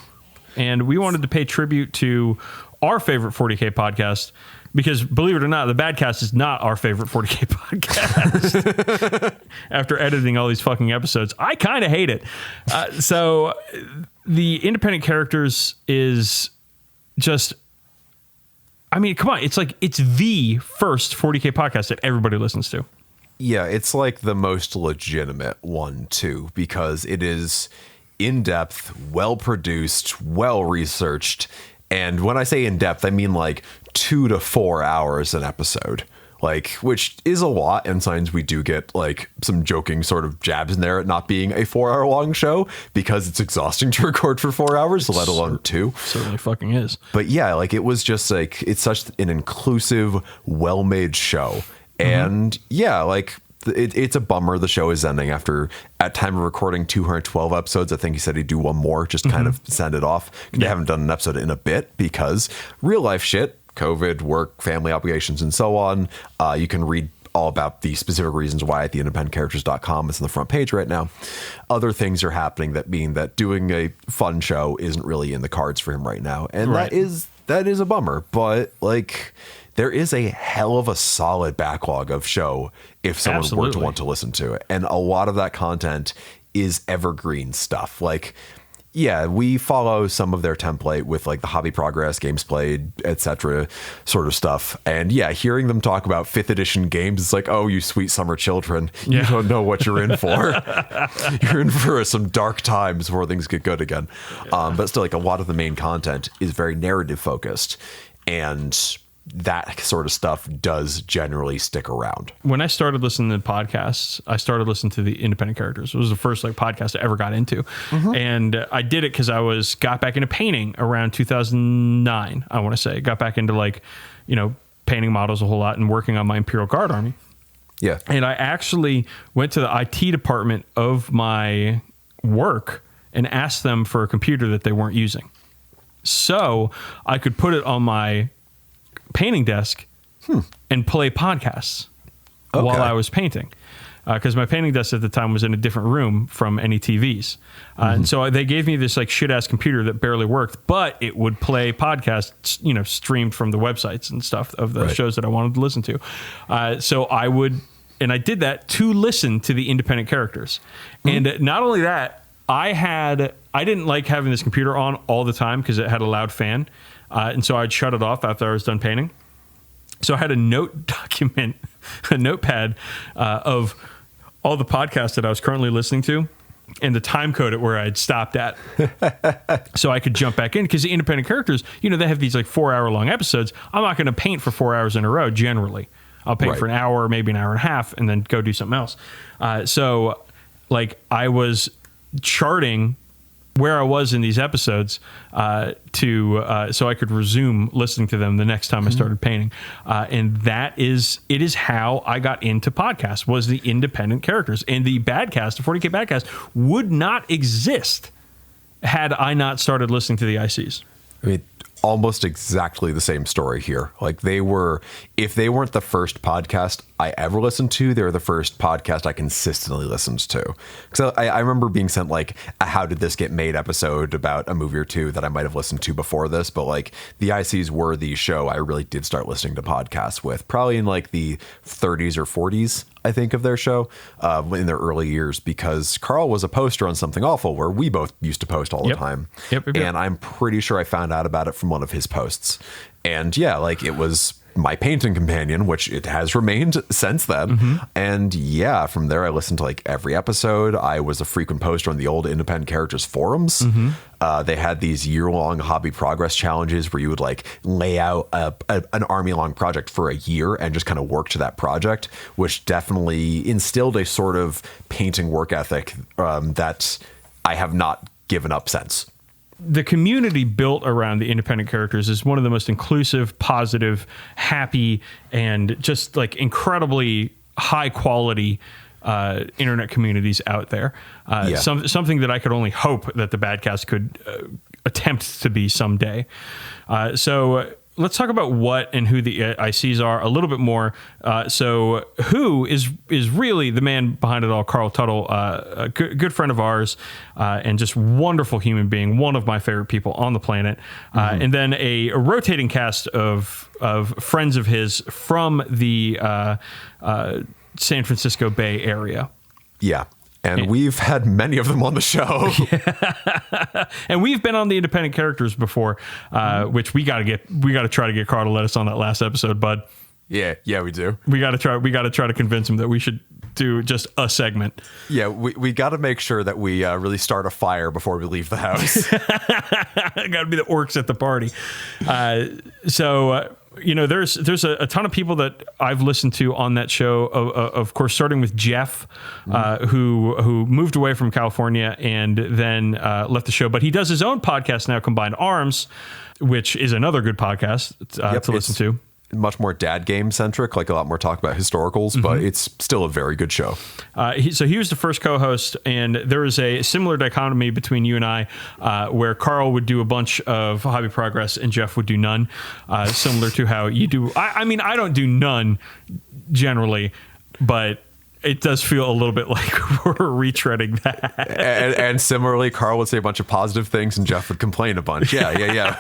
And we wanted to pay tribute to our favorite 40k podcast because, believe it or not, the Badcast is not our favorite 40k podcast. After editing all these fucking episodes, I kind of hate it. So the independent characters is just... I mean, come on. It's like, it's the first 40k podcast that everybody listens to. Yeah, it's like the most legitimate one, too, because it is in-depth, well-produced, well-researched. And when I say in-depth, I mean like 2 to 4 hours an episode. Like, which is a lot, and sometimes we do get like some joking sort of jabs in there at not being a 4-hour long show because it's exhausting to record for 4 hours, let alone 2. Certainly fucking is. But yeah, like it was just like, it's such an inclusive, well-made show. And yeah, like it's a bummer the show is ending after, at time of recording, 212 episodes. I think he said he'd do one more, just kind of send it off. They haven't done an episode in a bit because real life shit, COVID, work, family obligations, and so on. You can read all about the specific reasons why at the independentcharacters.com. It's on the front page right now. Other things are happening that mean that doing a fun show isn't really in the cards for him right now. And Right. that is a bummer. But like, there is a hell of a solid backlog of show if someone were to Absolutely. want to listen to it. And a lot of that content is evergreen stuff. Like, yeah, we follow some of their template with like the hobby progress, games played, etc. sort of stuff. And yeah, hearing them talk about 5th edition games, it's like, oh, you sweet summer children, you don't know what you're in for. You're in for some dark times before things get good again. But still, like a lot of the main content is very narrative focused. And that sort of stuff does generally stick around. When I started listening to podcasts, I started listening to the independent characters. It was the first like podcast I ever got into. And I did it because got back into painting around 2009. I want to say got back into like, painting models a whole lot and working on my Imperial Guard army. Yeah. And I actually went to the IT department of my work and asked them for a computer that they weren't using, so I could put it on my painting desk and play podcasts while I was painting. Because my painting desk at the time was in a different room from any TVs. And so they gave me this like shit-ass computer that barely worked, but it would play podcasts, streamed from the websites and stuff of the shows that I wanted to listen to. So I would, and I did that to listen to the independent characters. And not only that, I didn't like having this computer on all the time because it had a loud fan. And so I'd shut it off after I was done painting. So I had a notepad of all the podcasts that I was currently listening to and the time code at where I'd stopped at. So I could jump back in, because the independent characters, they have these like 4-hour-long episodes. I'm not going to paint for 4 hours in a row generally. I'll paint for an hour, maybe an hour and a half, and then go do something else. So like I was charting where I was in these episodes so I could resume listening to them the next time I started painting. And it is how I got into podcasts, was the independent characters. And the Badcast, the 40k Badcast, would not exist had I not started listening to the ICs. I mean, almost exactly the same story here. Like if they weren't the first podcast I ever listened to, they were the first podcast I consistently listened to. So I remember being sent like a How Did This Get Made episode about a movie or two that I might have listened to before this, but like the ICs were the show I really did start listening to podcasts with, probably in like the 30s or 40s, I think, of their show in their early years, because Carl was a poster on Something Awful, where we both used to post all the time. Yep. And I'm pretty sure I found out about it from one of his posts. And yeah, like it was my painting companion, which it has remained since then. And yeah, from there I listened to like every episode. I was a frequent poster on the old independent characters forums. They had these year-long hobby progress challenges where you would like lay out an army-long project for a year and just kind of work to that project, which definitely instilled a sort of painting work ethic that I have not given up since. The community built around the independent characters is one of the most inclusive, positive, happy, and just like incredibly high quality internet communities out there. Something that I could only hope that the Badcast could attempt to be someday. So let's talk about what and who the ICs are a little bit more. So who is really the man behind it all, Carl Tuttle, a good friend of ours, and just wonderful human being, one of my favorite people on the planet. And then a rotating cast of friends of his from the San Francisco Bay Area. Yeah. And we've had many of them on the show. And we've been on the independent characters before, which we got to try to get Carl to let us on that last episode, bud. Yeah, we do. We got to try to convince him that we should do just a segment. Yeah, we got to make sure that we really start a fire before we leave the house. Got to be the orcs at the party. There's a ton of people that I've listened to on that show. Of course, starting with Jeff, who moved away from California and then left the show. But he does his own podcast now, Combined Arms, which is another good podcast to listen to. Much more dad game centric, like a lot more talk about historicals, but it's still a very good show. So he was the first co-host, and there was a similar dichotomy between you and I, where Carl would do a bunch of hobby progress and Jeff would do none, similar to how you do. I mean, I don't do none generally, but it does feel a little bit like we're retreading that. And similarly, Carl would say a bunch of positive things and Jeff would complain a bunch. Yeah.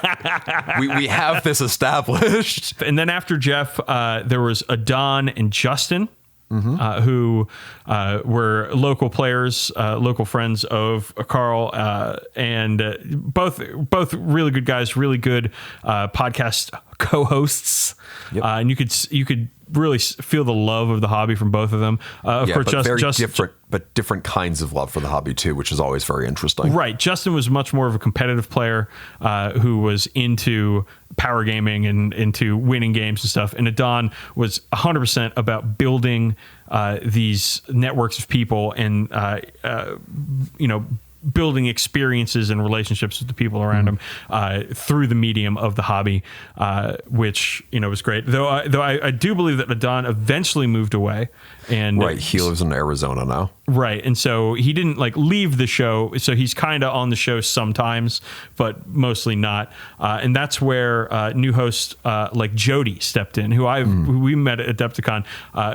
We have this established. And then after Jeff, there was Adon and Justin, who were local players, local friends of Carl, and both really good guys, really good podcast co-hosts. Yep. And you could really feel the love of the hobby from both of them. Of course, but very different, but different kinds of love for the hobby too, which is always very interesting. Right. Justin was much more of a competitive player who was into power gaming and into winning games and stuff. And Adon was 100% about building these networks of people and, building experiences and relationships with the people around him through the medium of the hobby, which was great. Though I do believe that Adon eventually moved away, and right, he lives in Arizona now. Right, and so he didn't leave the show. So he's kind of on the show sometimes, but mostly not. And that's where new host like Jody stepped in, who we met at Adepticon,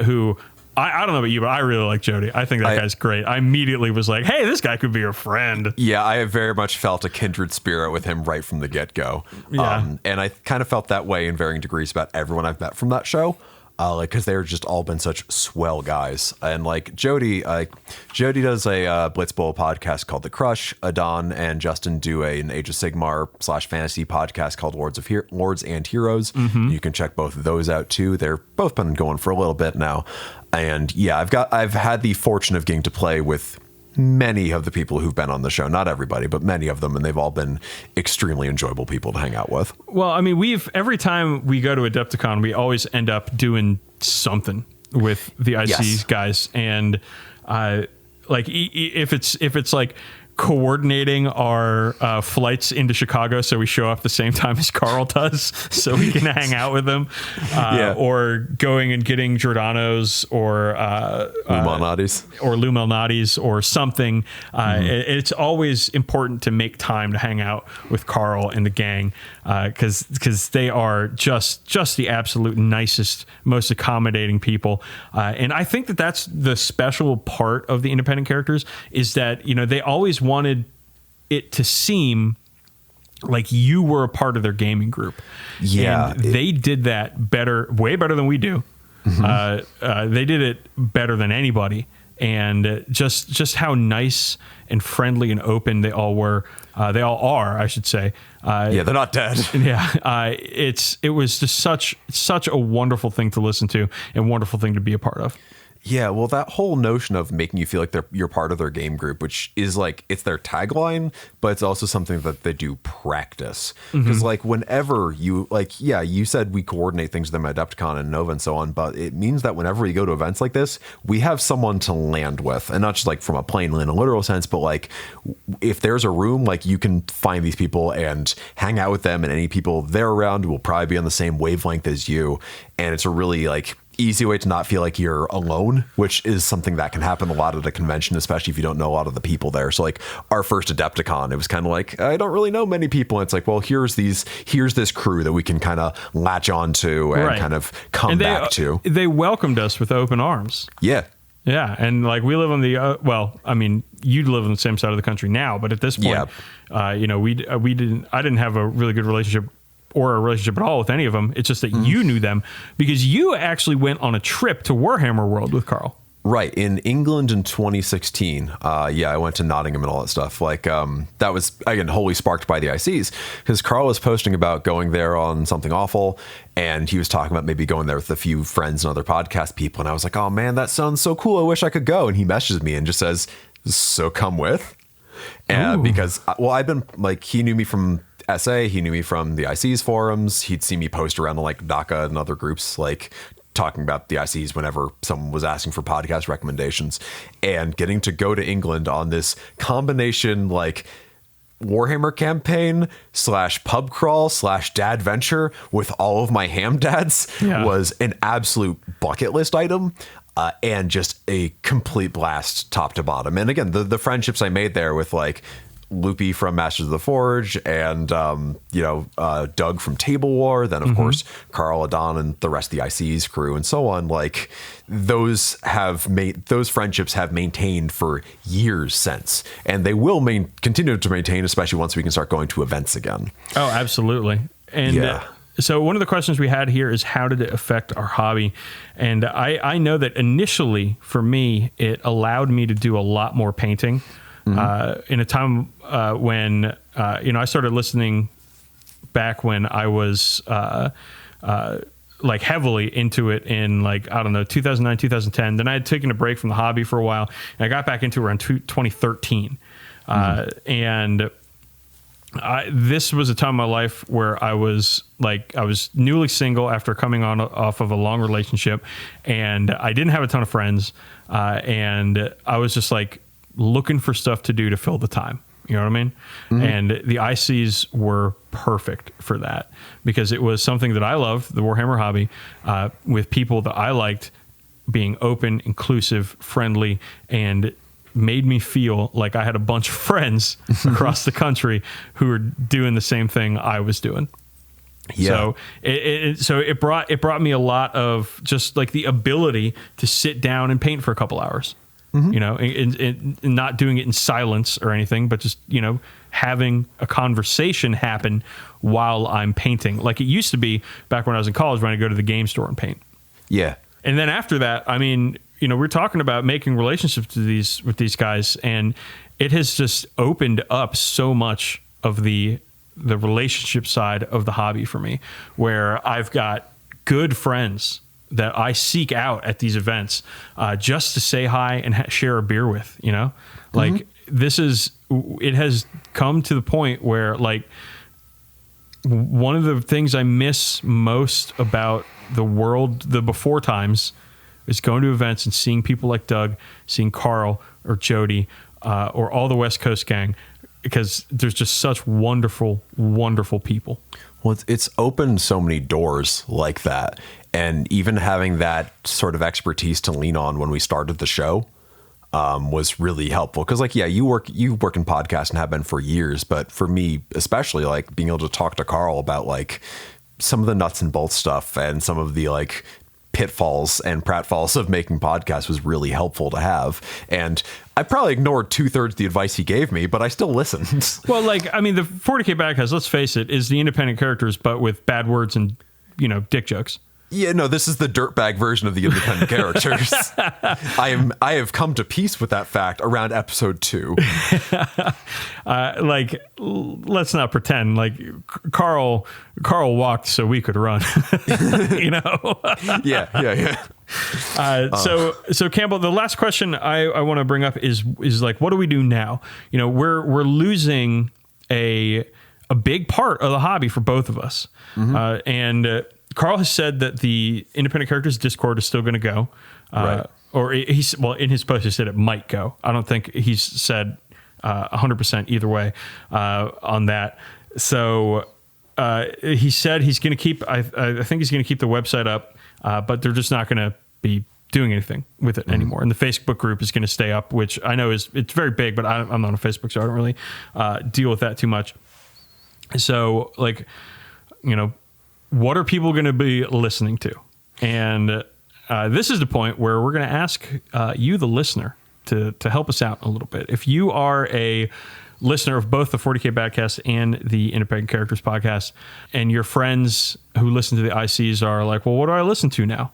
who. I don't know about you, but I really like Jody. I think that guy's great. I immediately was like, hey, this guy could be your friend. Yeah, I have very much felt a kindred spirit with him right from the get-go. Yeah. And I kind of felt that way in varying degrees about everyone I've met from that show. Because they're just all been such swell guys. And Jody does a Blitz Bowl podcast called The Crush. Adon and Justin do an Age of Sigmar / fantasy podcast called Lords and Heroes. Mm-hmm. You can check both of those out too. They're both been going for a little bit now. And yeah, I've had the fortune of getting to play with many of the people who've been on the show, not everybody, but many of them, and they've all been extremely enjoyable people to hang out with. Well, I mean, every time we go to Adepticon, we always end up doing something with the IC guys, and if it's like coordinating our flights into Chicago so we show up the same time as Carl does so we can hang out with him, or going and getting Giordano's or Lumalnati's or something. It's always important to make time to hang out with Carl and the gang, because they are just the absolute nicest, most accommodating people, and I think that's the special part of the independent characters, is that they always wanted it to seem like you were a part of their gaming group. Yeah, and they did that way better than we do. Mm-hmm. They did it better than anybody, and just how nice and friendly and open they all were. They all are, I should say. They're not dead. Yeah, it was just such a wonderful thing to listen to and wonderful thing to be a part of. Yeah, well, that whole notion of making you feel like you're part of their game group, which is it's their tagline, but it's also something that they do practice. Because whenever you you said we coordinate things with them at Adepticon and Nova and so on, but it means that whenever we go to events like this, we have someone to land with, and not just from a plain in a literal sense, but if there's a room, you can find these people and hang out with them, and any people they're around will probably be on the same wavelength as you, and it's a really easy way to not feel like you're alone, which is something that can happen a lot at a convention, especially if you don't know a lot of the people there. So our first Adepticon, it was kind of I don't really know many people. And it's well, here's this crew that we can kind of latch on to and kind of come back to. They welcomed us with open arms. Yeah. Yeah. And we live on the, you live on the same side of the country now, but at this point, I didn't have a really good relationship or a relationship at all with any of them. It's just that you knew them because you actually went on a trip to Warhammer World with Carl. Right. In England in 2016. I went to Nottingham and all that stuff. That was, again, wholly sparked by the ICs, because Carl was posting about going there on Something Awful, and he was talking about maybe going there with a few friends and other podcast people. And I was like, oh man, that sounds so cool. I wish I could go. And he messages me and just says, so come with. And because, I've been he knew me from SA, he knew me from the ICs forums. He'd seen me post around DACA and other groups, talking about the ICs whenever someone was asking for podcast recommendations, and getting to go to England on this combination Warhammer campaign / pub crawl / dad venture with all of my ham dads was an absolute bucket list item. And just a complete blast top to bottom. And again, the friendships I made there with Lumpy from Masters of the Forge and Doug from Table War, then of course Carl, Adon, and the rest of the IC's crew and so on, those friendships have maintained for years since, and they will continue to maintain, especially once we can start going to events again. Oh, absolutely. And so one of the questions we had here is, how did it affect our hobby? And I know that initially for me, it allowed me to do a lot more painting. In a time when, I started listening back when I was like heavily into it in like, I don't know, 2009, 2010. Then I had taken a break from the hobby for a while, and I got back into it around 2013. And this was a time in my life where I was newly single after coming off of a long relationship, and I didn't have a ton of friends, and I was just like looking for stuff to do to fill the time. You know what I mean? And the ICs were perfect for that because it was something that I loved, the Warhammer hobby, with people that I liked, being open, inclusive, friendly, and made me feel like I had a bunch of friends across the country who were doing the same thing I was doing. Yeah. So it brought me a lot of just like the ability to sit down and paint for a couple hours. You know, and not doing it in silence or anything, but just, you know, having a conversation happen while I'm painting. Like it used to be back when I was in college when I go to the game store and paint. Yeah. And then after that, I mean, you know, we're talking about making relationships with these guys, and it has just opened up so much of the relationship side of the hobby for me, where I've got good friends that I seek out at these events just to say hi and share a beer with, you know? Like it has come to the point where like one of the things I miss most about the world, the before times, is going to events and seeing people like Doug, seeing Carl or Jody or all the West Coast gang, because there's just such wonderful, wonderful people. Well, it's opened so many doors like that. And even having that sort of expertise to lean on when we started the show was really helpful. Because, like, yeah, you work in podcasts and have been for years. But for me, especially, like, being able to talk to Carl about, like, some of the nuts and bolts stuff and some of the, like, pitfalls and pratfalls of making podcasts was really helpful to have. And I probably ignored 2/3 the advice he gave me, but I still listened. Well, like, I mean, the 40k Badcast, let's face it, is the independent characters, but with bad words and, you know, dick jokes. Yeah, no, this is the dirtbag version of the independent characters. I have come to peace with that fact around episode 2. Like, let's not pretend like Carl walked so we could run. You know? Yeah. So Campbell, the last question I want to bring up is like, what do we do now? You know, we're losing a big part of the hobby for both of us, and Carl has said that the independent characters Discord is still going to go, right. Or in his post he said it might go. I don't think he's said 100% either way on that. So he said he's going to keep. I think he's going to keep the website up, but they're just not going to be doing anything with it anymore. And the Facebook group is going to stay up, which I know it's very big, but I'm not on Facebook, so I don't really deal with that too much. So, like, you know, what are people going to be listening to? And this is the point where we're going to ask you, the listener, to help us out a little bit. If you are a listener of both the 40k Badcast and the Independent Characters podcast, and your friends who listen to the ICs are like, well, what do I listen to now?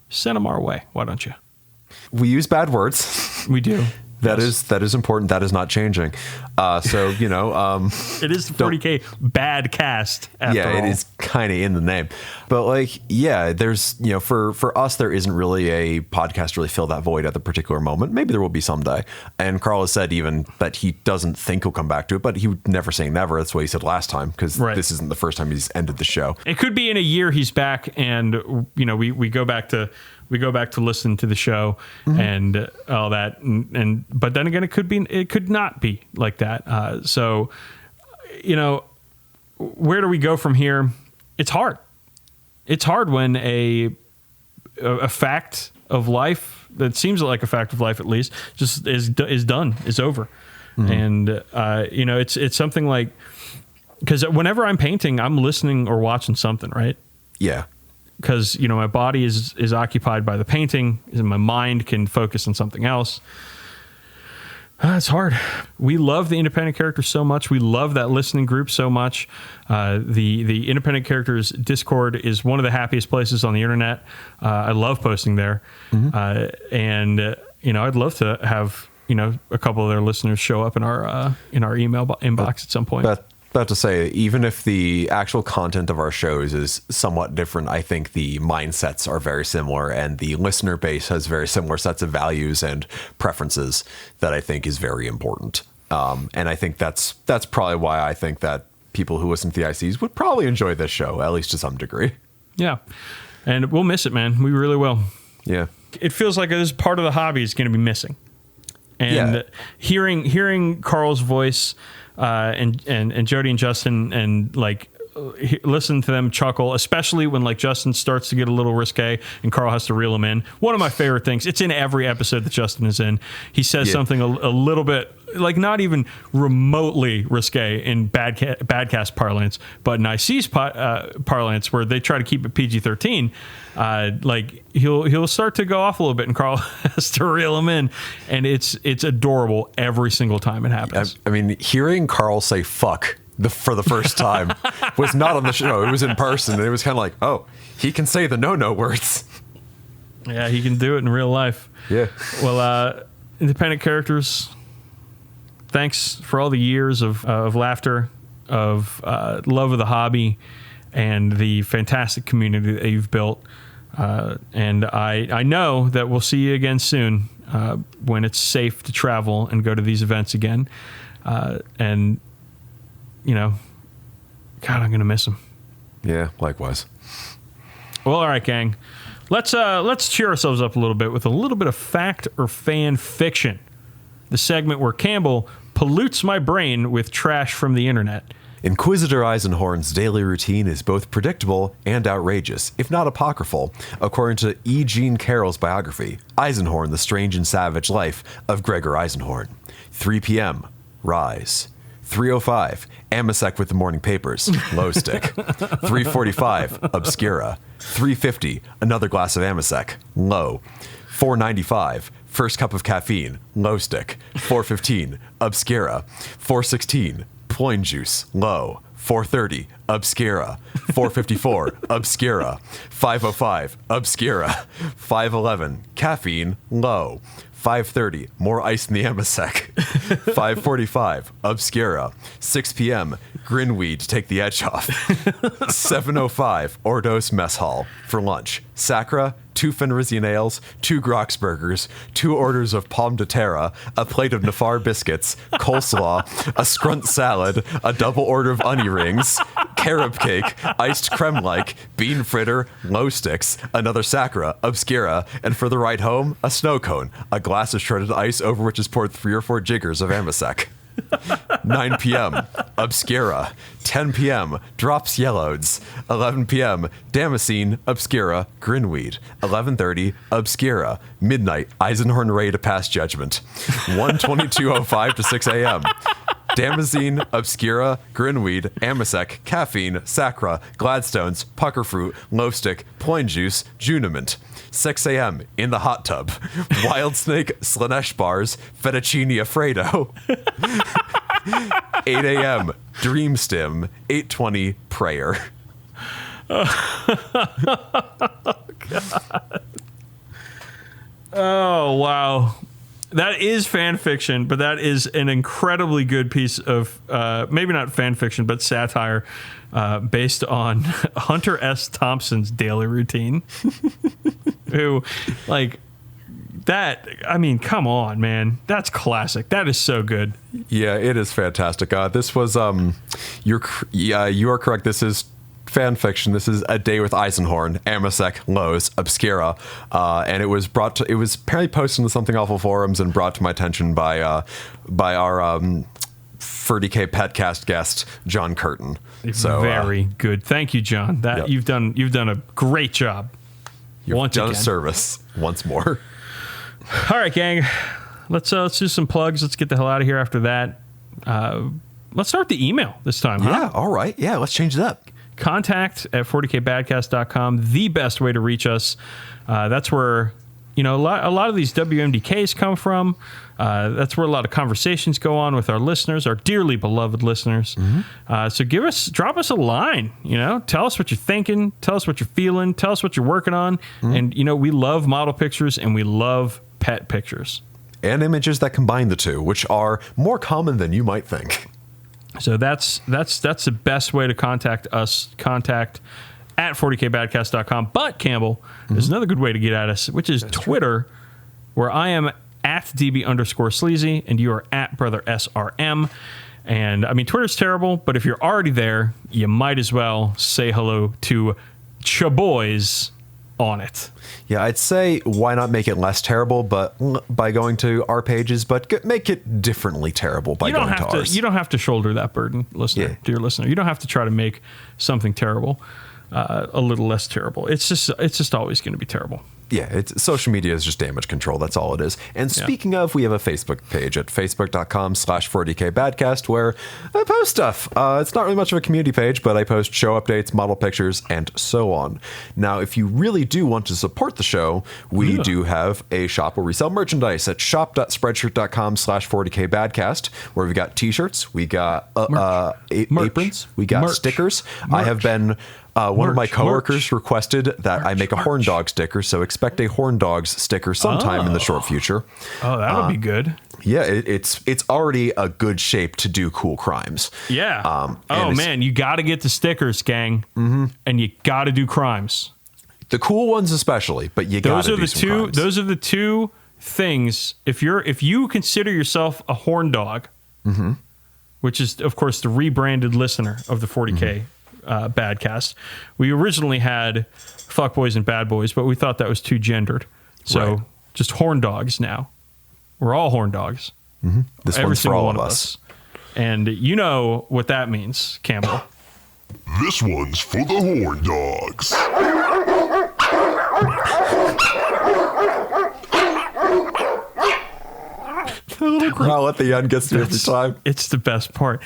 Send them our way. Why don't you? We use bad words. We do. That is important. That is not changing. So, you know, it is the 40k Badcast. Yeah, it is kind of in the name. But like, yeah, there's, you know, for us, there isn't really a podcast to really fill that void at the particular moment. Maybe there will be someday. And Carl has said even that he doesn't think he'll come back to it, but he would never say never. That's what he said last time, because this isn't the first time he's ended the show. It could be in a year he's back, and you know, we go back to listen to the show and all that, but then again, it could not be like that. So, you know, where do we go from here? It's hard. It's hard when a fact of life that seems like a fact of life, at least, just is done, is over. And you know, it's something like, because whenever I'm painting, I'm listening or watching something, right? Yeah. Because, you know, my body is occupied by the painting, and my mind can focus on something else. It's hard. We love the independent characters so much. We love that listening group so much. The independent characters Discord is one of the happiest places on the internet. I love posting there. And, you know, I'd love to have, you know, a couple of their listeners show up in our email inbox at some point. About to say, even if the actual content of our shows is somewhat different, I think the mindsets are very similar, and the listener base has very similar sets of values and preferences that I think is very important. And I think that's probably why I think that people who listen to the ICs would probably enjoy this show, at least to some degree. Yeah. And we'll miss it, man. We really will. Yeah. It feels like this part of the hobby is going to be missing. And hearing Carl's voice and Jody and Justin and like listen to them chuckle, especially when like Justin starts to get a little risque and Carl has to reel him in. One of my favorite things, it's in every episode that Justin is in. He says something a little bit like not even remotely risque in Badcast parlance, but in IC's parlance where they try to keep it PG-13. Like he'll start to go off a little bit and Carl has to reel him in, and it's adorable every single time it happens. I mean, hearing Carl say fuck for the first time was not on the show. It was in person, and it was kind of like, oh, he can say the no words. Yeah, he can do it in real life. Yeah. Well, independent characters, thanks for all the years of laughter, of love of the hobby, and the fantastic community that you've built. And I know that we'll see you again soon when it's safe to travel and go to these events again. And, you know, God, I'm going to miss them. Yeah, likewise. Well, all right, gang. Let's cheer ourselves up a little bit with a little bit of fact or fan fiction. The segment where Campbell pollutes my brain with trash from the internet. Inquisitor Eisenhorn's daily routine is both predictable and outrageous, if not apocryphal, according to E. Jean Carroll's biography, Eisenhorn, The Strange and Savage Life of Gregor Eisenhorn. 3 p.m., rise. 3:05, Amasek with the morning papers, low stick. 3:45, Obscura. 3:50, another glass of Amasek, low. 4:95, first cup of caffeine, low stick. 4:15, Obscura. 4:16, Ploin juice, low. 4:30, Obscura. 4:54, Obscura. 5:05, Obscura. 5:11, caffeine, low. 5:30, more ice in the Amasek. 5:45, Obscura. 6 p.m., Grinweed to take the edge off. 7:05, Ordos Mess Hall for lunch. Sacra, 2 Fenrisian ales, 2 Groxburgers, 2 orders of pomme de terre, a plate of Nafar biscuits, coleslaw, a scrunt salad, a double order of onion rings, carob cake, iced creme-like, bean fritter, low sticks, another Sacra, Obscura, and for the ride home, a snow cone, a glass of shredded ice over which is poured 3 or 4 jiggers of Amasek. 9 p.m., Obscura. 10 p.m., Drops Yellows. 11 p.m., Damascene, Obscura, Grinweed. 11:30, Obscura. Midnight, Eisenhorn ready to pass judgment. 1:22:05 to 6 a.m., Damascene, Obscura, Grinweed, Amasek, Caffeine, Sacra, Gladstones, Puckerfruit, Low Stick, Ploin Juice, Juniment. 6 a.m., in the hot tub. Wild Snake, Slanesh bars, Fettuccine Alfredo. 8 a.m., Dream Stim. 8:20, prayer. Oh, wow. That is fan fiction, but that is an incredibly good piece of, maybe not fan fiction, but satire based on Hunter S. Thompson's daily routine. Who, like, that, I mean, come on, man. That's classic. That is so good. Yeah, it is fantastic. This was, you are correct. This is fan fiction. This is A Day with Eisenhorn, Amasek, Lowe's, Obscura, and it was apparently posted in the Something Awful forums and brought to my attention by our 40k Badcast guest John Curtin. So very good. Thank you, John. That you've done a great job. You've done a service once more. All right, gang. Let's do some plugs. Let's get the hell out of here after that. Let's start the email this time. Yeah, all right. Yeah, let's change it up. contact@40kbadcast.com, the best way to reach us. That's where, you know, a lot of these WMDKs come from. That's where a lot of conversations go on with our listeners, our dearly beloved listeners. Mm-hmm. So drop us a line, you know, tell us what you're thinking, tell us what you're feeling, tell us what you're working on. Mm-hmm. And, you know, we love model pictures and we love pet pictures. And images that combine the two, which are more common than you might think. So that's the best way to contact us. Contact at 40kbadcast.com. But Campbell, there's another good way to get at us, which is Twitter, where I am at DB_sleazy and you are at Brother SRM. And I mean, Twitter's terrible, but if you're already there, you might as well say hello to Chaboys on it. Yeah, I'd say why not make it less terrible, but by going to our pages, but make it differently terrible by going to ours. You don't have to shoulder that burden, listener, dear listener. You don't have to try to make something terrible a little less terrible. It's just always going to be terrible. Yeah, social media is just damage control. That's all it is. And speaking of, we have a Facebook page at facebook.com/40k Badcast where I post stuff. It's not really much of a community page, but I post show updates, model pictures, and so on. Now, if you really do want to support the show, we do have a shop where we sell merchandise at shop.spreadshirt.com/40k Badcast, where we got t-shirts, we got aprons, we got stickers. I have been... one of my coworkers requested that I make a horn dog sticker, so expect a horn dogs sticker sometime in the short future. Oh, that'll be good. Yeah, it's already a good shape to do cool crimes. Yeah. Man, you got to get the stickers, gang, and you got to do crimes. The cool ones especially, but you got to do some crimes. Those are the two things. If you consider yourself a horn dog, which is of course the rebranded listener of the 40K. Badcast. We originally had fuckboys and bad boys, but we thought that was too gendered. So just horn dogs now. We're all horn dogs. This one's for all of us. And you know what that means, Campbell. This one's for the horn dogs. Growl at the end gets me every time. It's the best part.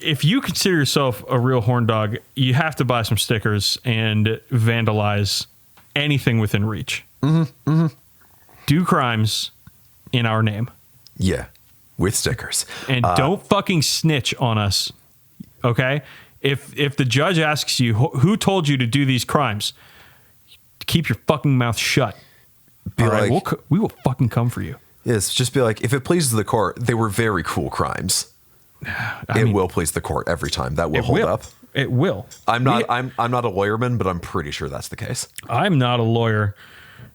If you consider yourself a real horn dog, you have to buy some stickers and vandalize anything within reach. Do crimes in our name. Yeah, with stickers. And don't fucking snitch on us, okay? If the judge asks you who told you to do these crimes, keep your fucking mouth shut. All right, we will fucking come for you. Yes, just be like, if it pleases the court, they were very cool crimes. It will please the court every time. That will hold up. It will. I'm not a lawyerman, but I'm pretty sure that's the case. I'm not a lawyer,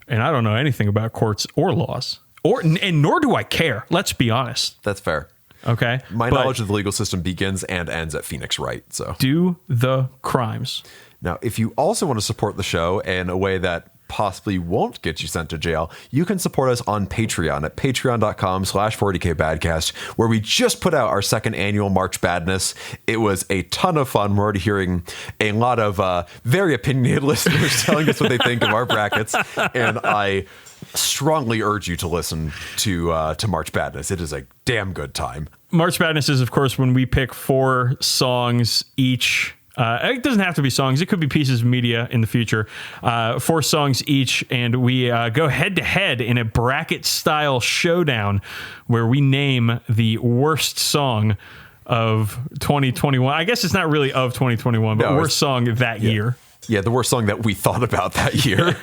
and I don't know anything about courts or laws, and nor do I care. Let's be honest. That's fair. Okay. My knowledge of the legal system begins and ends at Phoenix Wright. So do the crimes. Now, if you also want to support the show in a way that possibly won't get you sent to jail, you can support us on Patreon at patreon.com/40k Badcast, where we just put out our second annual March Badness. It was a ton of fun. We're already hearing a lot of very opinionated listeners telling us what they think of our brackets, and I strongly urge you to listen to March Badness. It is a damn good time. March Badness is, of course, when we pick 4 songs each. It doesn't have to be songs. It could be pieces of media in the future. 4 songs each, and we go head-to-head in a bracket-style showdown where we name the worst song of 2021. I guess it's not really of 2021, but worst song that year. Yeah, the worst song that we thought about that year.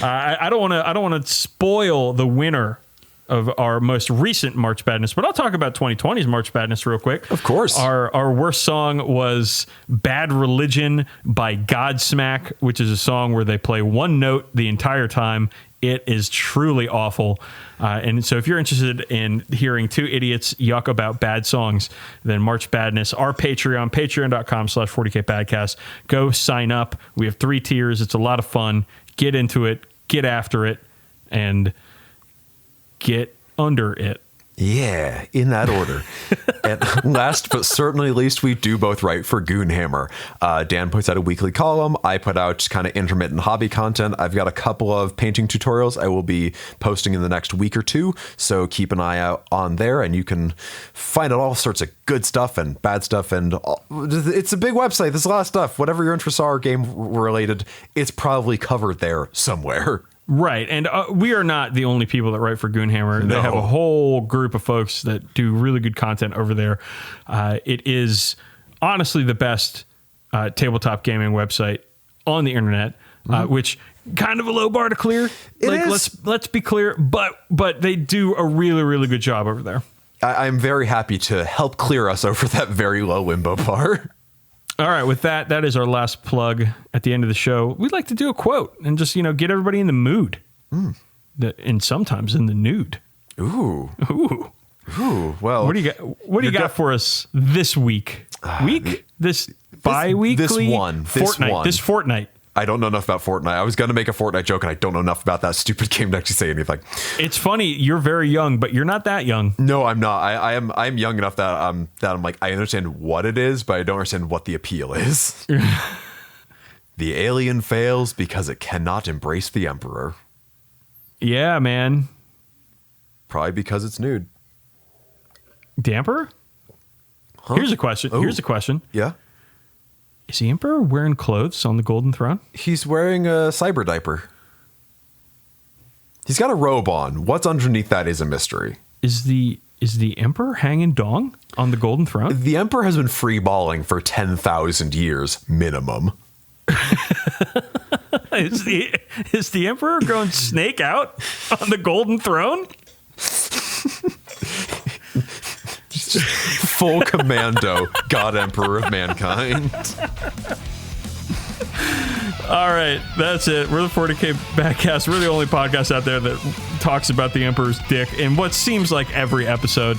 I don't want to spoil the winner of our most recent March Badness, but I'll talk about 2020's March Badness real quick. Of course. Our worst song was Bad Religion by Godsmack, which is a song where they play one note the entire time. It is truly awful. And so if you're interested in hearing 2 idiots yuck about bad songs, then March Badness, our Patreon, patreon.com/40k Badcast. Go sign up. We have 3 tiers. It's a lot of fun. Get into it, get after it, and get under it. Yeah, in that order. And last but certainly least, we do both write for Goonhammer. Dan puts out a weekly column. I put out kind of intermittent hobby content. I've got a couple of painting tutorials I will be posting in the next week or 2. So keep an eye out on there, and you can find out all sorts of good stuff and bad stuff. And it's a big website. There's a lot of stuff. Whatever your interests are game related, it's probably covered there somewhere. Right, and we are not the only people that write for Goonhammer. No. They have a whole group of folks that do really good content over there. It is honestly the best tabletop gaming website on the internet, which kind of a low bar to clear. It is. Let's be clear, but they do a really, really good job over there. I'm very happy to help clear us over that very low limbo bar. All right, with that is our last plug at the end of the show. We'd like to do a quote and just, get everybody in the mood. And sometimes in the nude. Ooh. Well, what do you got? What do you got for us this week? This bi-weekly? This fortnight. I don't know enough about Fortnite. I was going to make a Fortnite joke, and I don't know enough about that stupid game to actually say anything. It's funny. You're very young, but you're not that young. No, I'm not. I'm young enough that I'm like, I understand what it is, but I don't understand what the appeal is. The alien fails because it cannot embrace the Emperor. Yeah, man. Probably because it's nude. The Emperor? Huh? Here's a question. Yeah? Is the Emperor wearing clothes on the Golden Throne? He's wearing a cyber diaper. He's got a robe on. What's underneath that is a mystery. Is the Emperor hanging dong on the Golden Throne? The Emperor has been free-balling for 10,000 years, minimum. Is the Emperor going snake out on the Golden Throne? Full commando, God Emperor of mankind. All right, that's it. We're the 40k Badcast. We're the only podcast out there that talks about the Emperor's dick in what seems like every episode.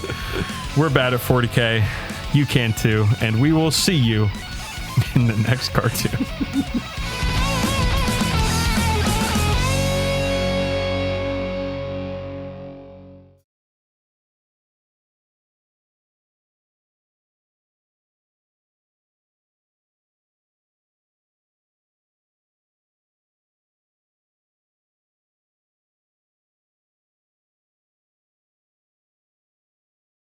We're bad at 40k. You can too. And we will see you in the next cartoon.